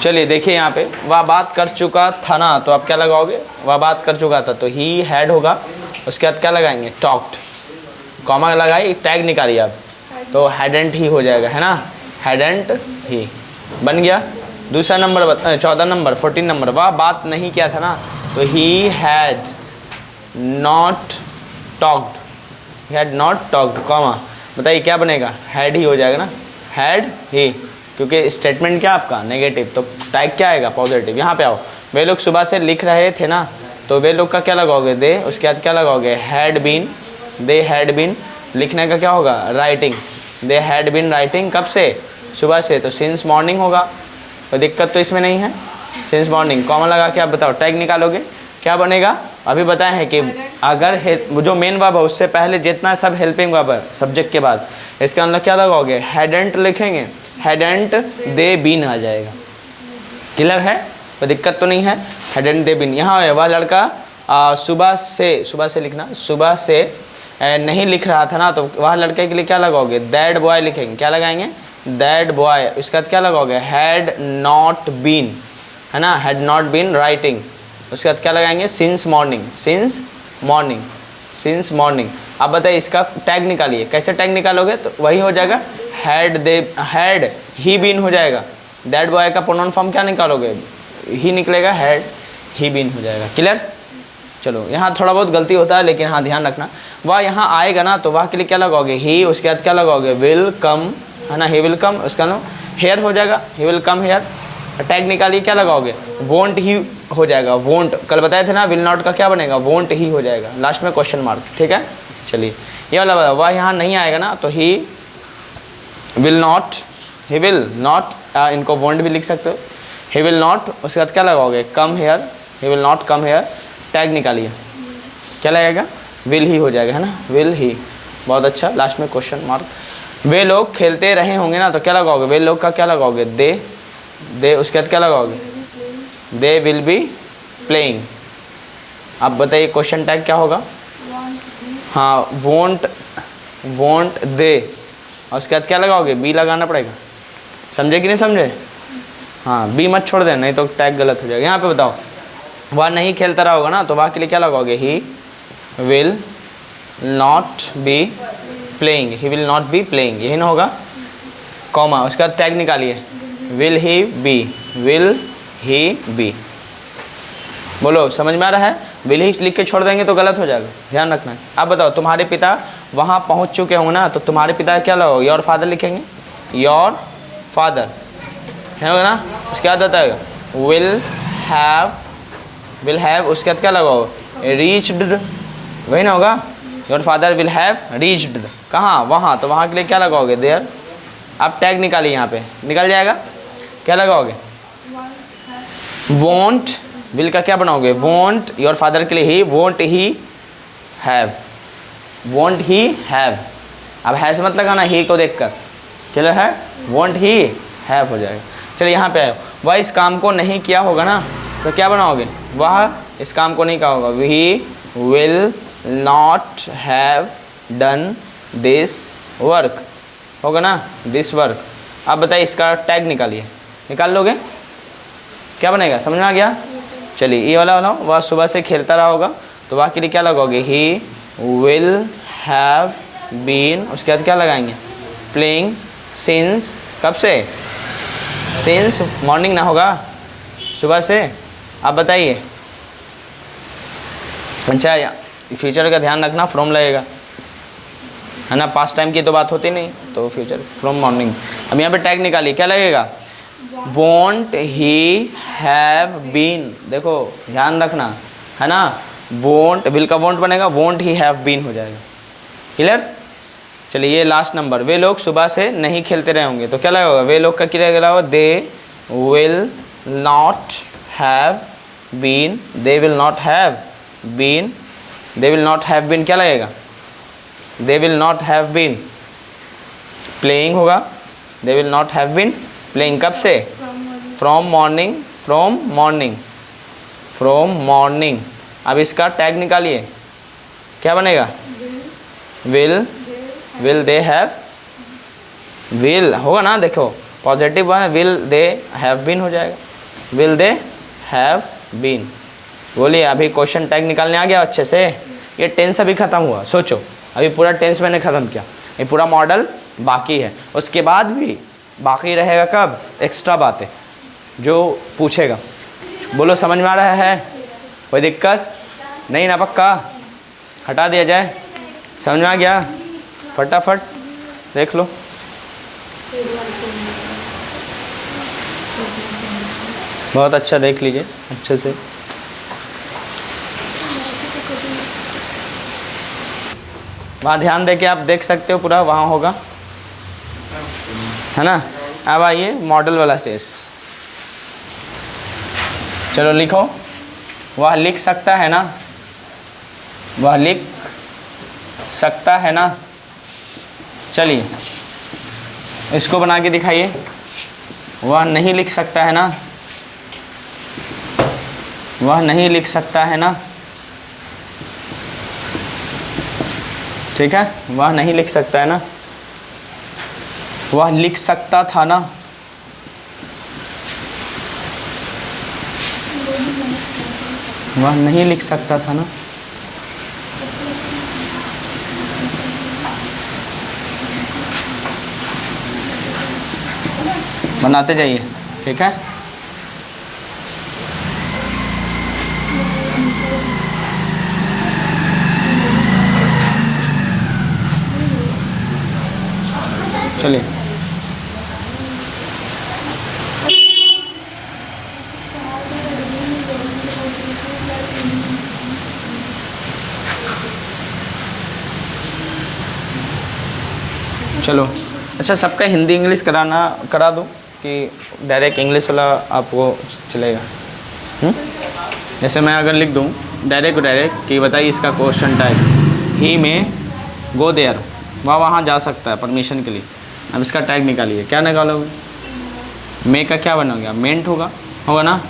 A: चलिए देखिए यहाँ पे, वह बात कर चुका था ना, तो आप क्या लगाओगे, वह बात कर चुका था तो ही हैड होगा। उसके बाद क्या लगाएंगे, टॉक्ड, कॉमा लगाई, टैग निकालिए आप, तो हैडेंट ही हो जाएगा, है ना। हैडेंट ही बन गया। दूसरा नंबर 14 नंबर 14 नंबर, वह बात नहीं किया था ना, तो he had not talked. He had not talked, comma, बताइए क्या बनेगा, हैड ही हो जाएगा ना, हैड ही, क्योंकि स्टेटमेंट क्या आपका नेगेटिव, तो टैग क्या आएगा, पॉजिटिव। यहाँ पे आओ, वे लोग सुबह से लिख रहे थे ना, तो वे लोग का क्या लगाओगे, दे, उसके बाद क्या लगाओगे, had been, they had been. लिखने का क्या होगा, writing, they had been writing, कब से, सुबह से, तो सिंस मॉर्निंग होगा, तो दिक्कत तो इसमें नहीं है। सिंस मॉर्निंग, कॉमा लगा के आप बताओ, टैग निकालोगे, क्या बनेगा। अभी बताए हैं कि अगर जो मेन वर्ब है उससे पहले जितना सब हेल्पिंग वर्ब है सब्जेक्ट के बाद, इसका मतलब क्या लगाओगे, हैडेंट लिखेंगे, हैडेंट दे बीन आ जाएगा। क्लियर है, तो दिक्कत तो नहीं है। हैडेंट दे बीन, यहाँ है, वह लड़का सुबह से लिखना, सुबह से नहीं लिख रहा था ना, तो वह लड़के के लिए क्या लगाओगे, दैट बॉय लिखेंगे, क्या लगाएंगे, दैट बॉय। उसके बाद क्या लगाओगे, हैड नॉट बीन, है ना, हैड नॉट बीन राइटिंग। उसके बाद क्या लगाएंगे, since morning, since morning, since morning. अब बताइए इसका टैग निकालिए, कैसे टैग निकालोगे, तो वही हो जाएगा had they, had he been हो जाएगा। दैट बॉय का प्रोनाउन फॉर्म क्या निकालोगे, ही निकलेगा, हैड ही बीन हो जाएगा। क्लियर। चलो यहाँ थोड़ा बहुत गलती होता है, लेकिन हाँ ध्यान रखना, वह यहाँ आएगा ना तो वह के लिए क्या लगाओगे, ही, उसके बाद क्या लगाओगे, विल कम, है ना, ही विल कम, उसका नाम हेयर हो जाएगा, he will come here. Tag निकालिए, क्या लगाओगे, वोंट ही हो जाएगा, वोंट, कल बताए थे ना, विल नॉट का क्या बनेगा, वोंट ही हो जाएगा, लास्ट में क्वेश्चन मार्क। ठीक है, चलिए ये वाला बता, वह यहाँ नहीं आएगा ना तो ही will not, he will not, इनको वोंट भी लिख सकते हो, ही विल नॉट, उसके बाद क्या लगाओगे, come here, he will not come hair. Tag निकालिए, क्या लगेगा, विल ही हो जाएगा, है ना, विल ही। बहुत अच्छा, लास्ट में क्वेश्चन मार्क। वे लोग खेलते रहे होंगे ना तो क्या लगाओगे, वे लोग का क्या लगाओगे, दे, उसके बाद क्या लगाओगे, दे विल बी प्लेइंग। अब बताइए क्वेश्चन टैग क्या होगा, हाँ, वोंट, वोंट दे, और उसके बाद क्या लगाओगे, बी लगाना पड़ेगा। समझे कि नहीं समझे, हाँ, बी मत छोड़ देना, नहीं तो टैग गलत हो जाएगा। यहाँ पे बताओ, वह नहीं खेलता रहा होगा ना तो वह के लिए क्या लगाओगे, he will not be playing, he will not be playing, यही ना होगा, कॉमा, उसके बाद टैग निकालिए, will he be, will he be. बोलो समझ में आ रहा है, विल ही लिख के छोड़ देंगे तो गलत हो जाएगा, ध्यान रखना है। अब बताओ, तुम्हारे पिता वहाँ पहुँच चुके होंगे ना तो तुम्हारे पिता क्या लगाओगे, योर फादर लिखेंगे, योर फादर है होगा ना। उसके बाद आता है विल हैव, उसके बाद क्या लगाओ, रीच्ड, वही ना होगा, your father will have reached, कहाँ, वहाँ, तो वहाँ के लिए क्या लगाओगे, देयर। अब टैग निकालिए, यहाँ पे निकल जाएगा, क्या लगाओगे, वोंट, विल का क्या बनाओगे, वोंट, योर फादर के लिए he, won't he have, won't he have. अब हैज मत लगाना ही को देखकर, चलो है, वोंट ही हैव हो जाएगा। चलिए यहाँ पे आए, वह इस काम को नहीं किया होगा ना तो क्या बनाओगे, वह इस काम को नहीं किया होगा, ही will not have done this work, होगा ना, दिस वर्क। अब बताइए इसका टैग निकालिए, निकाल लोगे, क्या बनेगा, समझ में आ गया। चलिए ये वाला बनाओ, वह सुबह से खेलता रहा होगा तो वह के लिए क्या लगोगे, ही विल हैव बीन, उसके बाद क्या लगाएंगे, प्लेइंग सिंस, कब से, सिंस मॉर्निंग ना होगा, सुबह से। आप बताइए, अच्छा फ्यूचर का ध्यान रखना, फ्रॉम लगेगा, है ना, पास्ट टाइम की तो बात होती नहीं, तो फ्यूचर फ्रॉम मॉर्निंग। अब यहाँ पे टैग निकालिए, क्या लगेगा, वोंट ही हैव बीन, देखो ध्यान रखना, है ना, वोंट, विल का वोंट बनेगा, वोंट ही हैव बीन हो जाएगा। क्लियर। चलिए ये लास्ट नंबर, वे लोग सुबह से नहीं खेलते रहे होंगे तो क्या लगेगा, वे लोग का क्या लगेगा, they will not have been, they will not have been, they will not have been क्या लगेगा, they will not have been playing होगा, they will not have been playing, कब से, from morning, from morning, from morning. अब इसका tag निकालिए, क्या बनेगा, will, will they have, will होगा ना, देखो पॉजिटिव है, विल दे हैव बीन हो जाएगा, विल दे हैव बीन। बोलिए अभी क्वेश्चन टैग निकालने आ गया अच्छे से। ये टेंस अभी ख़त्म हुआ, सोचो अभी पूरा टेंस मैंने ख़त्म किया, ये पूरा मॉडल बाकी है, उसके बाद भी बाकी रहेगा कब, एक्स्ट्रा बातें जो पूछेगा। बोलो समझ में आ रहा है, कोई दिक्कत नहीं ना, पक्का हटा दिया जाए, समझ में आ गया, फटाफट देख लो। बहुत अच्छा देख लीजिए अच्छे से। वहाँ ध्यान दे के आप देख सकते हो, पूरा वहाँ होगा, है ना। अब आइए मॉडल वाला स्टेज, चलो लिखो, वह लिख सकता है ना, वह लिख सकता है ना। चलिए इसको बना के दिखाइए, वह नहीं लिख सकता है ना, वह नहीं लिख सकता है ना, ठीक है, वह नहीं लिख सकता है ना, वह लिख सकता था ना, वह नहीं लिख सकता था ना। बनाते जाइए, ठीक है। चलिए, चलो। अच्छा, सबका हिंदी इंग्लिश करा दो कि डायरेक्ट इंग्लिश वाला आपको चलेगा? जैसे मैं अगर लिख दूँ डायरेक्ट कि बताइए इसका क्वेश्चन टाइप ही में गो देयर, वह वहाँ जा सकता है परमिशन के लिए। अब इसका टैग निकालिए, क्या निकालोगे? मे का क्या बनोगे? मेंट होगा ना।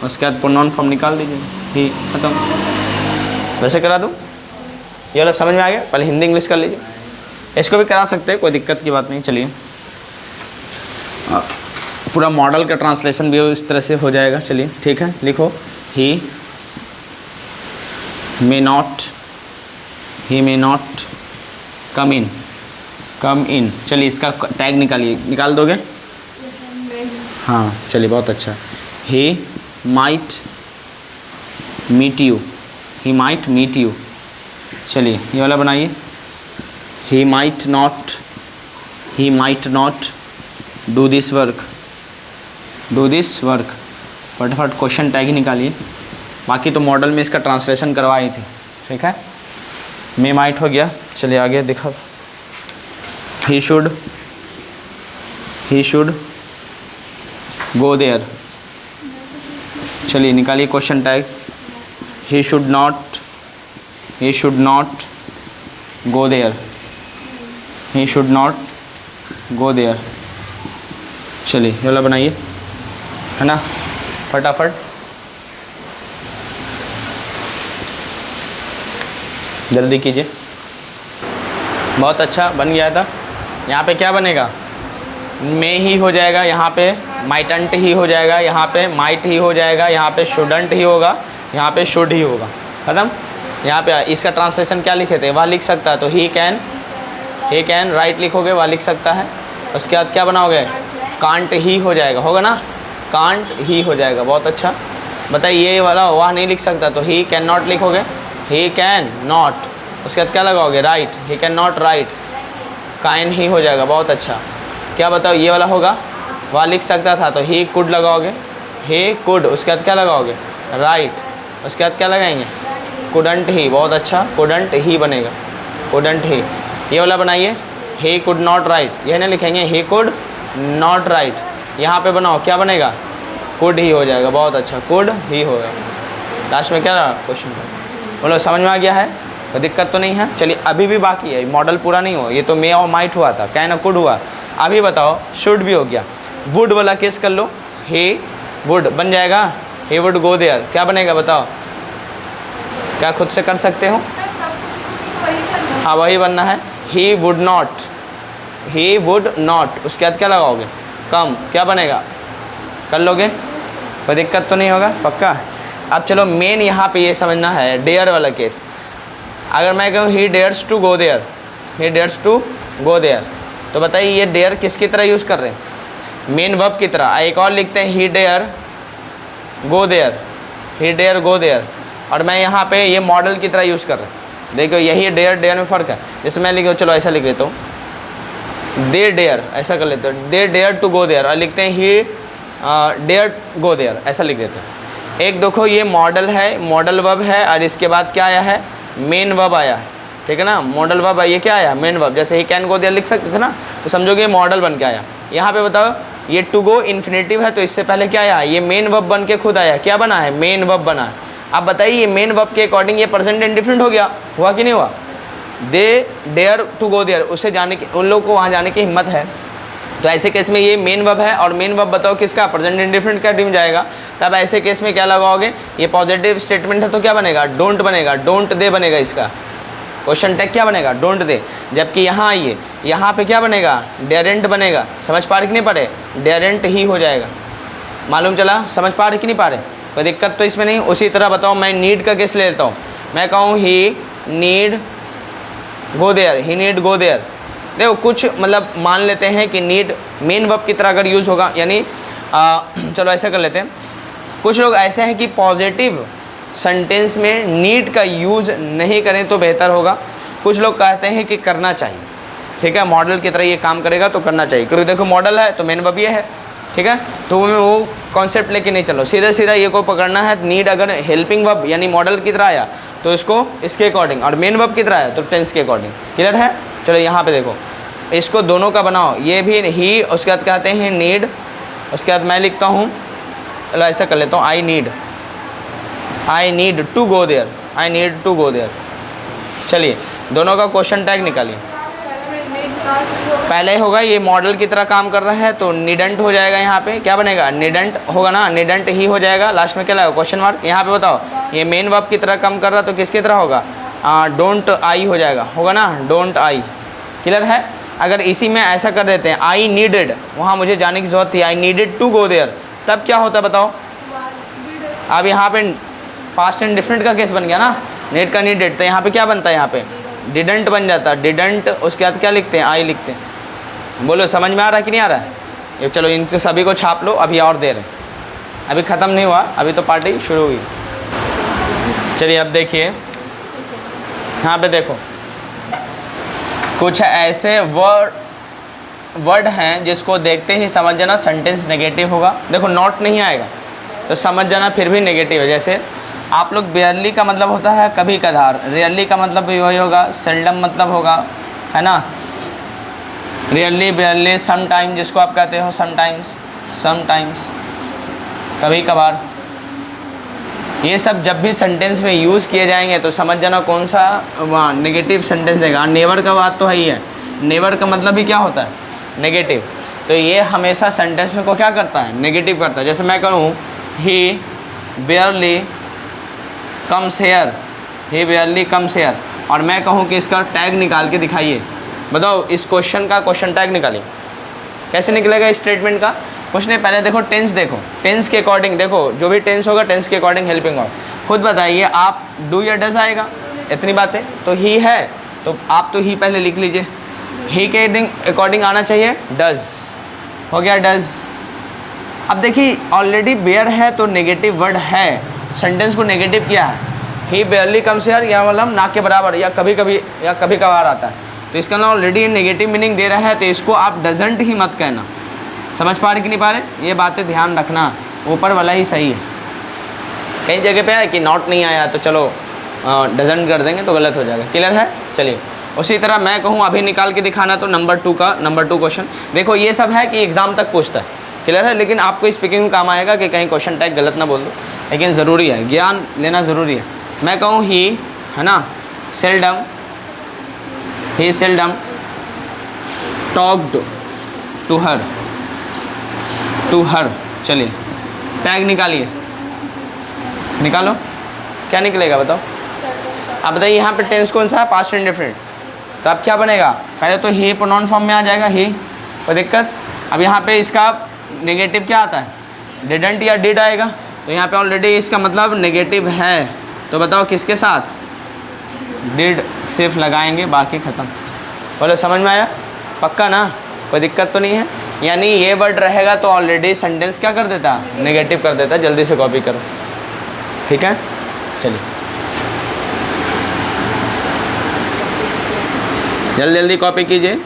A: उसके बाद प्रोनाउन फॉर्म निकाल दीजिए, ही, खत्म। वैसे करा दूँ? ये वाला समझ में आ गया? पहले हिंदी इंग्लिश कर लीजिए। इसको भी करा सकते हैं, कोई दिक्कत की बात नहीं। चलिए, पूरा मॉडल का ट्रांसलेशन भी इस तरह से हो जाएगा। चलिए, ठीक है, लिखो ही मे नॉट कम इन। चलिए, इसका टैग निकाल दोगे? हाँ, चलिए, बहुत अच्छा। He might meet you. चलिए, ये वाला बनाइए। He might not do this work. फटाफट क्वेश्चन टैग ही निकालिए। बाकी तो मॉडल में इसका ट्रांसलेशन करवाई थी, ठीक है। मे माइट हो गया। चलिए आगे दिखा। He should go there. चलिए, निकालिए question tag. He should not go there. चलिए, ये वाला बनाइए, है ना, फटाफट। जल्दी कीजिए। बहुत अच्छा बन गया था। यहाँ पे क्या बनेगा? मे ही हो जाएगा, यहाँ पे माइटंट ही हो जाएगा, यहाँ पे माइट ही हो जाएगा, यहाँ पे शुडंट ही होगा, यहाँ पे शुड ही होगा, ख़त्म। यहाँ पे इसका ट्रांसलेशन क्या लिखे थे? वह लिख सकता है, तो ही कैन राइट लिखोगे, वह लिख सकता है। उसके बाद क्या बनाओगे? कांट ही हो जाएगा, होगा ना, कांट ही हो जाएगा। बहुत अच्छा। बताइए, ये वाला वह नहीं लिख सकता, तो ही कैन नॉट लिखोगे, ही कैन नॉट। उसके बाद क्या लगाओगे? Write, he can not write, can he हो जाएगा। बहुत अच्छा। क्या बताओ, ये वाला होगा? वह लिख सकता था, तो ही कुड लगाओगे, ही कुड। उसके बाद क्या लगाओगे? राइट। उसके बाद क्या लगाएंगे? कुडंट ही। बहुत अच्छा, कुडंट ही बनेगा, कुडंट ही। ये वाला बनाइए, ही कुड नॉट राइट, ये नहीं लिखेंगे, ही कुड नॉट राइट। यहाँ पे बनाओ, क्या बनेगा? कुड ही हो जाएगा। बहुत अच्छा, कुड ही होगा। लास्ट में क्या रहा क्वेश्चन? बोलो, समझ में आ गया है? कोई दिक्कत तो नहीं है? चलिए, अभी भी बाकी है, मॉडल पूरा नहीं हुआ। ये तो मे और माइट हुआ था, कैन और कुड हुआ। अभी बताओ, शुड भी हो गया। वुड वाला केस कर लो, ही वुड बन जाएगा, ही वुड गो देयर। क्या बनेगा बताओ? क्या खुद से कर सकते हो? हाँ, वही बनना है। ही वुड नॉट, उसके बाद क्या लगाओगे? कम। क्या बनेगा? कर लोगे? कोई दिक्कत तो नहीं होगा? पक्का? अब चलो, मेन यहाँ पे ये समझना है, डेयर वाला केस। अगर मैं कहूँ ही डेयर्स टू गो देयर, तो बताइए ये डेयर किसकी तरह यूज़ कर रहे हैं? मेन वर्ब की तरह। एक और लिखते हैं, ही डेयर गो देयर, और मैं यहाँ पे ये मॉडल की तरह यूज़ कर रहे हैं। देखो, यही डेयर में फ़र्क है। जैसे मैं लिखो, चलो ऐसा लिख लेता हूँ, दे डेयर, ऐसा कर लेते हैं, दे डेयर टू गो देयर, और लिखते हैं ही डेयर गो देयर, ऐसा लिख देते हैं। एक देखो, ये मॉडल है, मॉडल वर्ब है, और इसके बाद क्या आया है? मेन वर्ब आया है, ठीक है ना। मॉडल वर्ब ये क्या आया? Main verb. जैसे ही कैन गो देयर लिख सकते थे ना, तो समझोगे मॉडल बन के आया। यहाँ पे बताओ, ये टू गो इन्फिनेटिव है, तो इससे पहले क्या आया? ये मेन वर्ब बन के खुद आया। क्या बना है? मेन वर्ब बना है। अब बताइए, ये मेन वर्ब के अकॉर्डिंग ये प्रेजेंट इंडिफरेंट हो गया, हुआ कि नहीं हुआ? दे डेयर टू गो देयर, उससे जाने की, उन लोग को वहाँ जाने की हिम्मत है। तो ऐसे केस में ये मेन वर्ब है, और मेन वर्ब बताओ किसका? प्रेजेंट इंडिफरेंट का टीम जाएगा। तब ऐसे केस में क्या लगाओगे? ये पॉजिटिव स्टेटमेंट है, तो क्या बनेगा? डोंट बनेगा, डोंट दे बनेगा। इसका क्वेश्चन टैग क्या बनेगा? Don't they. जबकि यहाँ आइए, यहाँ पे क्या बनेगा? डेरेंट बनेगा। समझ पा रहे कि नहीं पा रहे? डेरेंट ही हो जाएगा। मालूम चला? समझ पा रहे कि नहीं पा रहे? कोई दिक्कत तो इसमें नहीं। उसी तरह बताओ मैं नीड का किस ले लेता हूँ, मैं कहूँ he need go there, he need go there. देखो कुछ मतलब मान लेते हैं कि नीड मेन वर्ब की तरह अगर यूज़ होगा, यानी चलो ऐसा कर लेते हैं। कुछ लोग ऐसे हैं कि पॉजिटिव सेंटेंस में नीड का यूज़ नहीं करें तो बेहतर होगा। कुछ लोग कहते हैं कि करना चाहिए, ठीक है, मॉडल की तरह ये काम करेगा तो करना चाहिए, क्योंकि देखो मॉडल है तो मेन वर्ब ये है, ठीक है। तो वो कॉन्सेप्ट लेके नहीं चलो, सीधा सीधा ये को पकड़ना है। नीड अगर हेल्पिंग वर्ब यानी मॉडल की तरह आया तो इसको इसके अकॉर्डिंग, और मेन वर्ब की तरह आया तो टेंस के अकॉर्डिंग। क्लियर है? चलो यहाँ पे देखो, इसको दोनों का बनाओ, ये भी ही, उसके बाद कहते हैं नीड, उसके बाद मैं लिखता हूँ, चलो ऐसा कर लेता हूँ, I need to go there, I need to go there. चलिए दोनों का क्वेश्चन टैग निकालिए। पहले होगा ये मॉडल की तरह काम कर रहा है तो नीडेंट हो जाएगा, यहाँ पे क्या बनेगा, नीडेंट होगा ना, नीडेंट ही हो जाएगा। लास्ट में क्या लगेगा, क्वेश्चन मार्क। यहाँ पे बताओ ये मेन वर्ब की तरह काम कर रहा तो किसकी तरह होगा, डोंट आई हो जाएगा, होगा ना, डोंट आई। क्लियर है? अगर इसी में ऐसा कर देते हैं, आई नीडेड, वहाँ मुझे जाने की ज़रूरत थी, I needed to go there, तब क्या होता बताओ। अब यहाँ पे पास्ट एंड डिफरेंट का केस बन गया ना, नीड का नीडेड, तो यहाँ पे क्या बनता है, यहाँ पे डिडंट बन जाता, डिडंट, उसके बाद क्या लिखते हैं, आई लिखते हैं। बोलो समझ में आ रहा है कि नहीं आ रहा है? ये चलो इन सभी को छाप लो, अभी और देर है, अभी ख़त्म नहीं हुआ, अभी तो पार्टी शुरू हुई। चलिए अब देखिए यहाँ पे देखो, कुछ ऐसे वर्ड हैं जिसको देखते ही समझ जाना सेंटेंस नेगेटिव होगा। देखो नॉट नहीं आएगा तो समझ जाना फिर भी नेगेटिव है। जैसे आप लोग बेयरली का मतलब होता है कभी कभार, रियली का मतलब भी वही होगा, सेल्डम मतलब होगा, है ना, रियली बेयरली, सम टाइम जिसको आप कहते हो समटाइम्स, कभी कभार, ये सब जब भी सेंटेंस में यूज़ किए जाएंगे तो समझ जाना कौन सा वहाँ नेगेटिव सेंटेंस देगा। नेवर का बात तो है ही है, नेवर का मतलब भी क्या होता है, नेगेटिव। तो ये हमेशा सेंटेंस को क्या करता है, नेगेटिव करता है। जैसे मैं कहूँ he barely comes here, he barely comes here, और मैं कहूँ कि इसका टैग निकाल के दिखाइए, बताओ इस क्वेश्चन का क्वेश्चन टैग निकालिए, कैसे निकलेगा इस स्टेटमेंट का। कुछ नहीं, पहले देखो टेंस, देखो टेंस के अकॉर्डिंग, देखो जो भी टेंस होगा टेंस के अकॉर्डिंग हेल्पिंग वर्ब। खुद बताइए आप, डू या डज आएगा, इतनी बातें तो ही है तो आप तो ही पहले लिख लीजिए, ही के अकॉर्डिंग आना चाहिए डज, हो गया डज। अब देखिए ऑलरेडी बेयर है तो नेगेटिव वर्ड है, सेंटेंस को नेगेटिव किया है, ही बेयरली कम्स हियर, या मतलब ना के बराबर, या कभी कभार आता है, तो इसका ना ऑलरेडी नेगेटिव मीनिंग दे रहा है, तो इसको आप डजंट ही मत कहना। समझ पा रहे कि नहीं पा रहे, ये बातें ध्यान रखना, ऊपर वाला ही सही है। कई जगह पे है कि नॉट नहीं आया तो चलो डजंट कर देंगे तो गलत हो जाएगा। क्लियर है? चलिए उसी तरह मैं कहूँ अभी निकाल के दिखाना, तो नंबर 2 क्वेश्चन देखो, ये सब है कि एग्ज़ाम तक पूछता है। क्लियर है? लेकिन आपको स्पीकिंग में काम आएगा कि कहीं क्वेश्चन टैग गलत ना बोल दो, लेकिन ज़रूरी है, ज्ञान लेना ज़रूरी है। मैं कहूँ ही, है ना, seldom, he seldom talked to her, चलिए टैग निकालिए, निकालो क्या निकलेगा बताओ। अब बताइए यहाँ पे टेंस कौन सा है, पास्ट इंडेफिनिट, तो अब क्या बनेगा, पहले तो ही प्रोनाउन फॉर्म में आ जाएगा, ही, कोई दिक्कत। अब यहाँ पे इसका नेगेटिव क्या आता है, डिडंट या डिड आएगा, तो यहाँ पे ऑलरेडी इसका मतलब नेगेटिव है, तो बताओ किसके साथ, डिड सिर्फ लगाएंगे, बाकी ख़त्म। बोलो समझ में आया, पक्का ना, कोई दिक्कत तो नहीं है। यानी ये वर्ड रहेगा तो ऑलरेडी सेंटेंस क्या कर देता, नेगेटिव कर देता। जल्दी से कॉपी करो, ठीक है। चलिए जल्दी जल्दी कॉपी कीजिए।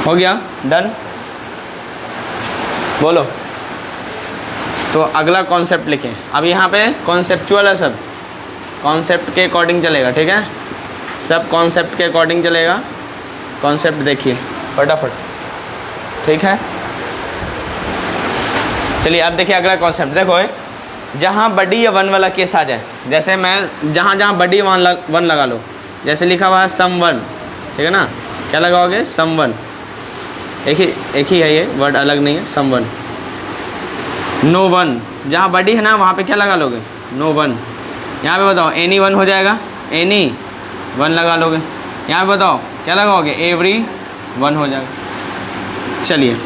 A: हो गया डन, बोलो। तो अगला कॉन्सेप्ट लिखें। अब यहाँ पे कॉन्सेप्चुअल है, सब कॉन्सेप्ट के अकॉर्डिंग चलेगा, ठीक है, सब कॉन्सेप्ट के अकॉर्डिंग चलेगा। कॉन्सेप्ट देखिए फटाफट, ठीक है। चलिए अब देखिए अगला कॉन्सेप्ट, देखो जहाँ बडी या वन वाला केस आ जाए, जैसे मैं जहाँ बडी वन लगा लो, जैसे लिखा हुआ है सम वन, ठीक है ना, क्या लगाओगे, सम वन, एक ही है, ये वर्ड अलग नहीं है, समवन। नो वन, जहाँ बडी है ना वहाँ पे क्या लगा लोगे, नो वन। यहाँ पे बताओ एनी वन हो जाएगा, एनी वन लगा लोगे। यहाँ पे बताओ क्या लगाओगे, एवरी वन हो जाएगा। चलिए,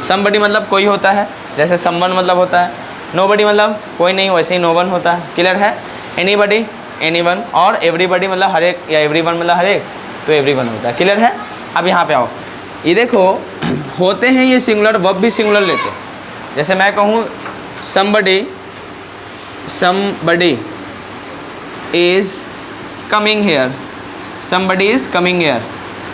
A: समबडी मतलब कोई होता है, जैसे समवन मतलब होता है। नोबडी मतलब कोई नहीं, वैसे ही नो वन होता है। क्लियर है। एनीबडी एनी वन, और एवरीबडी मतलब हर एक, या एवरी वन मतलब हर एक, तो एवरी वन होता है। क्लियर है। अब यहाँ पे आओ, ये देखो होते हैं ये सिंगुलर, वर्ब भी सिंगुलर लेते हैं। जैसे मैं कहूँ somebody is coming hair, somebody is coming hair.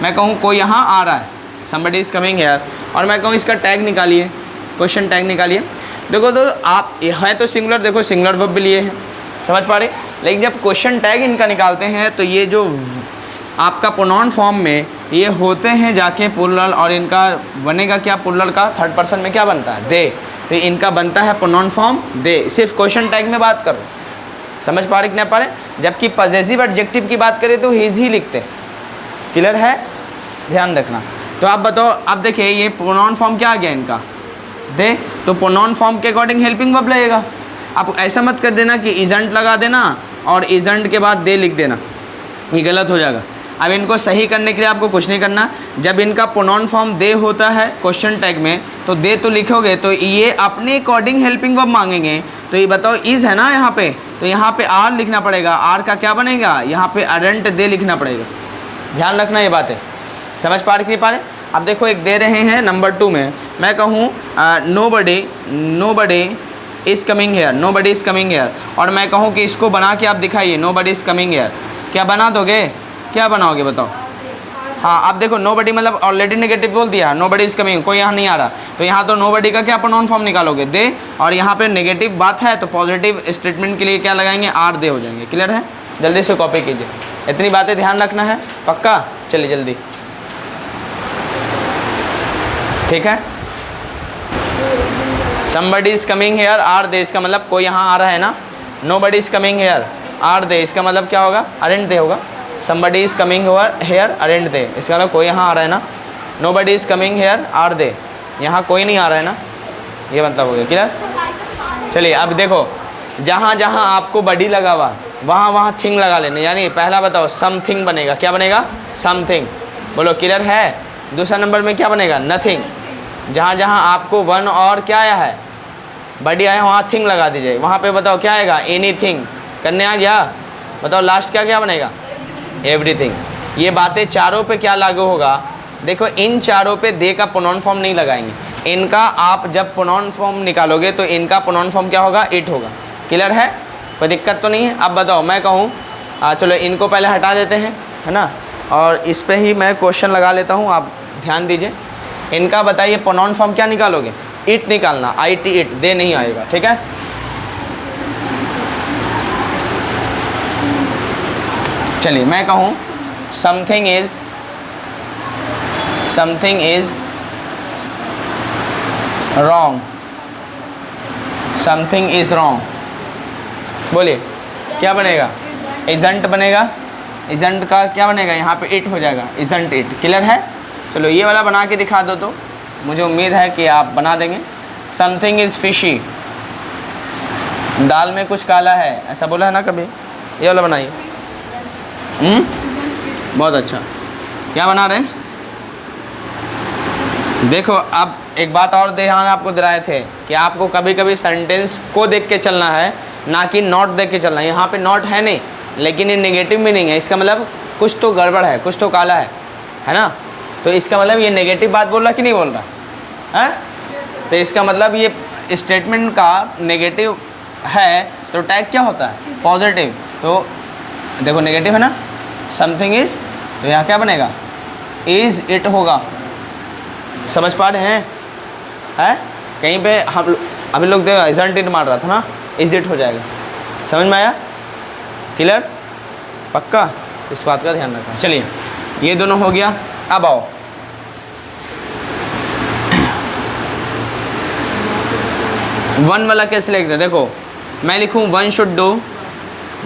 A: मैं कहूँ कोई यहाँ आ रहा है, समबडी इज़ कमिंग हेयर, और मैं कहूँ इसका टैग निकालिए, क्वेश्चन टैग निकालिए। देखो तो आप है तो सिंगुलर, देखो सिंगुलर वर्ब भी लिए हैं, समझ पा रहे। लेकिन जब क्वेश्चन टैग इनका निकालते हैं तो ये जो आपका प्रोनाउन फॉर्म में ये होते हैं जाके प्लुरल, और इनका बनेगा क्या, प्लुरल का थर्ड पर्सन में क्या बनता है, दे। तो इनका बनता है प्रोनाउन फॉर्म दे। सिर्फ क्वेश्चन टैग में बात करो, समझ पा रहे कि नहीं पा रहे। जबकि पॉजेसिव एडजेक्टिव की बात करें तो हिज ही लिखते हैं। क्लियर है, ध्यान रखना। तो आप बताओ, अब देखिए ये प्रोनाउन फॉर्म क्या आ गया इनका, दे। तो प्रोनाउन फॉर्म के अकॉर्डिंग हेल्पिंग वर्ब लगेगा। आप ऐसा मत कर देना कि इजंट लगा देना और इजंट के बाद दे लिख देना, ये गलत हो जाएगा। अब इनको सही करने के लिए आपको कुछ नहीं करना। जब इनका प्रोनाउन फॉर्म दे होता है क्वेश्चन टैग में, तो दे तो लिखोगे तो ये अपने अकॉर्डिंग हेल्पिंग वर्ब मांगेंगे। तो ये बताओ इज़ है ना यहाँ पे, तो यहाँ पे आर लिखना पड़ेगा। आर का क्या बनेगा, यहाँ पे अरेंट दे लिखना पड़ेगा। ध्यान रखना ये बातें, समझ पा रहे कि नहीं पा रहे। अब देखो एक दे रहे हैं नंबर 2 में, मैं कहूँ nobody is coming hair, nobody is coming hair, और मैं कहूँ कि इसको बना के आप दिखाइए, नोबडी इज़ कमिंग हेयर। क्या बना दोगे, क्या बनाओगे बताओ। हाँ, आप देखो नोबडी मतलब ऑलरेडी नेगेटिव बोल दिया, नोबडी इज़ कमिंग, कोई यहाँ नहीं आ रहा। तो यहाँ तो नोबडी का क्या प्रोनाउन फॉर्म निकालोगे, दे, और यहाँ पे नेगेटिव बात है तो पॉजिटिव स्टेटमेंट के लिए क्या लगाएंगे, आर दे हो जाएंगे। क्लियर है। जल्दी से कॉपी कीजिए, इतनी बातें ध्यान रखना है, पक्का। चलिए जल्दी, ठीक है। Somebody is coming here, are they, इसका मतलब कोई यहाँ आ रहा है ना। Nobody is coming here, are they, इसका मतलब क्या होगा, अरेंट दे होगा। Somebody is coming here, aren't they, इसका मतलब कोई यहाँ आ रहा है ना। Nobody is coming here, are they, यहाँ कोई नहीं आ रहा है ना, ये मतलब हो गया। क्लियर। चलिए अब देखो, जहाँ जहाँ आपको बडी लगा हुआ वहाँ वहाँ थिंग लगा लेने, यानी पहला बताओ समथिंग बनेगा, क्या बनेगा, समथिंग। बोलो क्लियर है। दूसरा नंबर में क्या बनेगा, नथिंग। जहाँ जहाँ आपको वन और क्या आया है, बडी आया, वहाँ थिंग लगा दीजिए। वहाँ पे बताओ क्या आएगा, एनीथिंग। करने आ गया, बताओ लास्ट क्या क्या बनेगा, एवरीथिंग। ये बातें चारों पे क्या लागू होगा, देखो इन चारों पे दे का प्रोनाउन फॉर्म नहीं लगाएंगे। इनका आप जब प्रोनाउन फॉर्म निकालोगे तो इनका प्रोनाउन फॉर्म क्या होगा, इट होगा। क्लियर है, कोई दिक्कत तो नहीं है। अब बताओ, मैं कहूँ चलो इनको पहले हटा देते हैं, है ना, और इस पर ही मैं क्वेश्चन लगा लेता हूँ, आप ध्यान दीजिए। इनका बताइए प्रोनाउन फॉर्म क्या निकालोगे, इट निकालना, आई टी इट, दे नहीं आएगा। ठीक है। चलिए मैं कहूँ something is wrong, something is wrong, बोलिए क्या बनेगा, इजंट बनेगा। इजंट का क्या बनेगा, यहाँ पे इट हो जाएगा, इजंट इट। क्लियर है। चलो ये वाला बना के दिखा दो, तो मुझे उम्मीद है कि आप बना देंगे। समथिंग इज़ फिशी, दाल में कुछ काला है, ऐसा बोला है ना कभी, ये वाला बनाइए। बहुत अच्छा, क्या बना रहे हैं। देखो अब एक बात और ध्यान आपको दिलाए थे कि आपको कभी कभी सेंटेंस को देख के चलना है, ना कि नॉट देख के चलना है। यहाँ पे नॉट है नहीं, लेकिन ये नेगेटिव मीनिंग है, इसका मतलब कुछ तो गड़बड़ है, कुछ तो काला है ना। तो इसका मतलब ये नेगेटिव बात बोल रहा कि नहीं बोल रहा है। तो इसका मतलब ये स्टेटमेंट का नेगेटिव है, तो टैग क्या होता है, पॉजिटिव। तो देखो नेगेटिव है ना, समथिंग इज़, तो यहाँ क्या बनेगा, इज़ इट होगा। समझ पा रहे हैं, है कहीं पे हम अभी लोग देखो इजंट इट मार रहा था ना, इज़ इट हो जाएगा। समझ में आया, क्लियर, पक्का, इस बात का ध्यान रखना। चलिए ये दोनों हो गया। अब आओ वन वाला कैसे लिखते, देखो मैं लिखूँ one should do,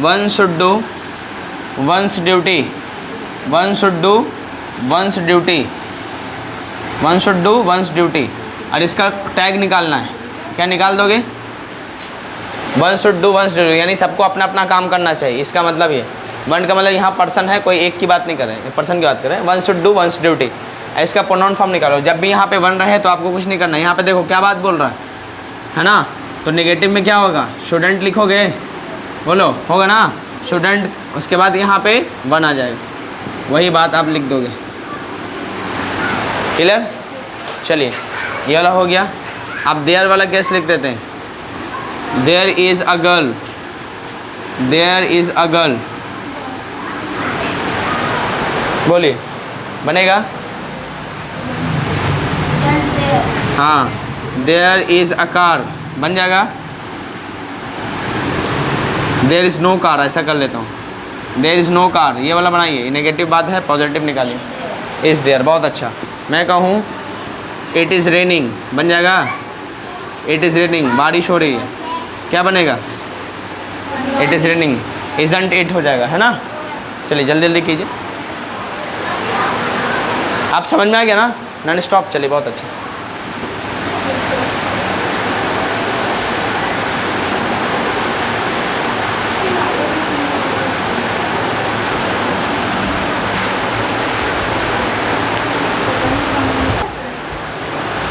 A: one should do once duty, one should do once duty, one should do once duty, और इसका टैग निकालना है। क्या निकाल दोगे? One should do one should do, यानी सबको अपना अपना काम करना चाहिए, इसका मतलब ये। वन का मतलब यहाँ पर्सन है, कोई एक की बात नहीं कर रहे हैं, पर्सन की बात कर रहे हैं। One should do once duty, इसका प्रोनाउन फॉर्म निकालो। जब भी यहाँ पे वन रहे तो आपको कुछ नहीं करना। यहाँ पे देखो क्या बात बोल रहा है ना, तो नेगेटिव में क्या होगा? शुडेंट लिखोगे, बोलो होगा ना शुडेंट, उसके बाद यहाँ पे वन आ जाएगा, वही बात आप लिख दोगे। क्लियर? चलिए ये वाला हो गया। आप देयर वाला कैसे लिख देते हैं? There is a girl, there is a girl, बोलिए बनेगा? हाँ, देयर इज़ अ कार बन जाएगा। देयर इज़ नो कार ऐसा कर लेता हूँ, देयर इज़ नो कार, ये वाला बनाइए। नेगेटिव बात है, पॉजिटिव निकालिए। इज़ देयर, बहुत अच्छा। मैं कहूँ इट इज़ रेनिंग बन जाएगा। इट इज़ रेनिंग, बारिश हो रही है, क्या बनेगा? It is raining, isn't it हो जाएगा, है ना। चलिए जल्दी जल्दी कीजिए। आप समझ में आ गया ना? नॉन स्टॉप, चलिए बहुत अच्छा।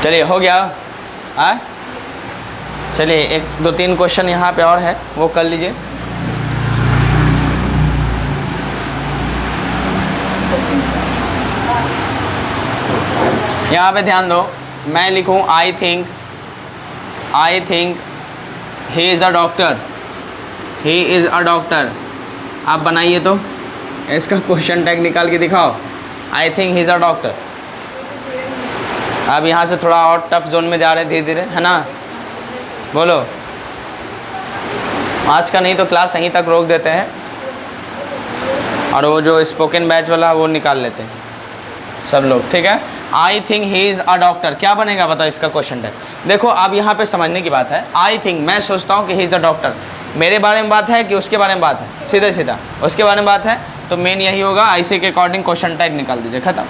A: चलिए हो गया। चलिए एक दो तीन क्वेश्चन यहाँ पे और है, वो कर लीजिए। यहाँ पे ध्यान दो, मैं लिखूँ I think he is a doctor, he is a doctor. आप बनाइए तो इसका क्वेश्चन टैग निकाल के दिखाओ। I think he is a doctor. अब यहाँ से थोड़ा और टफ जोन में जा रहे हैं धीरे धीरे, है ना। बोलो, आज का नहीं तो क्लास यहीं तक रोक देते हैं, और वो जो स्पोकन बैच वाला वो निकाल लेते हैं सब लोग, ठीक है। I think he is a doctor, क्या बनेगा बताओ इसका क्वेश्चन टैग। देखो अब यहाँ पे समझने की बात है। आई थिंक, मैं सोचता हूँ कि ही इज़ अ डॉक्टर, मेरे बारे में बात है कि उसके बारे में बात है? सीधे सीधा उसके बारे में बात है, तो मेन यही होगा। ऐसे के अकॉर्डिंग क्वेश्चन टैग निकाल दीजिए, ख़त्म।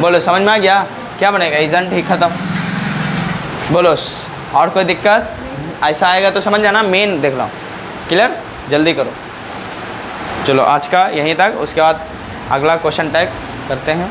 A: बोलो समझ में आ गया? क्या बनेगा? इज़ंट ही, ख़त्म। बोलो और कोई दिक्कत? ऐसा आएगा तो समझ जाना, मेन देख लो। क्लियर? जल्दी करो। चलो आज का यहीं तक, उसके बाद अगला क्वेश्चन टैग करते हैं।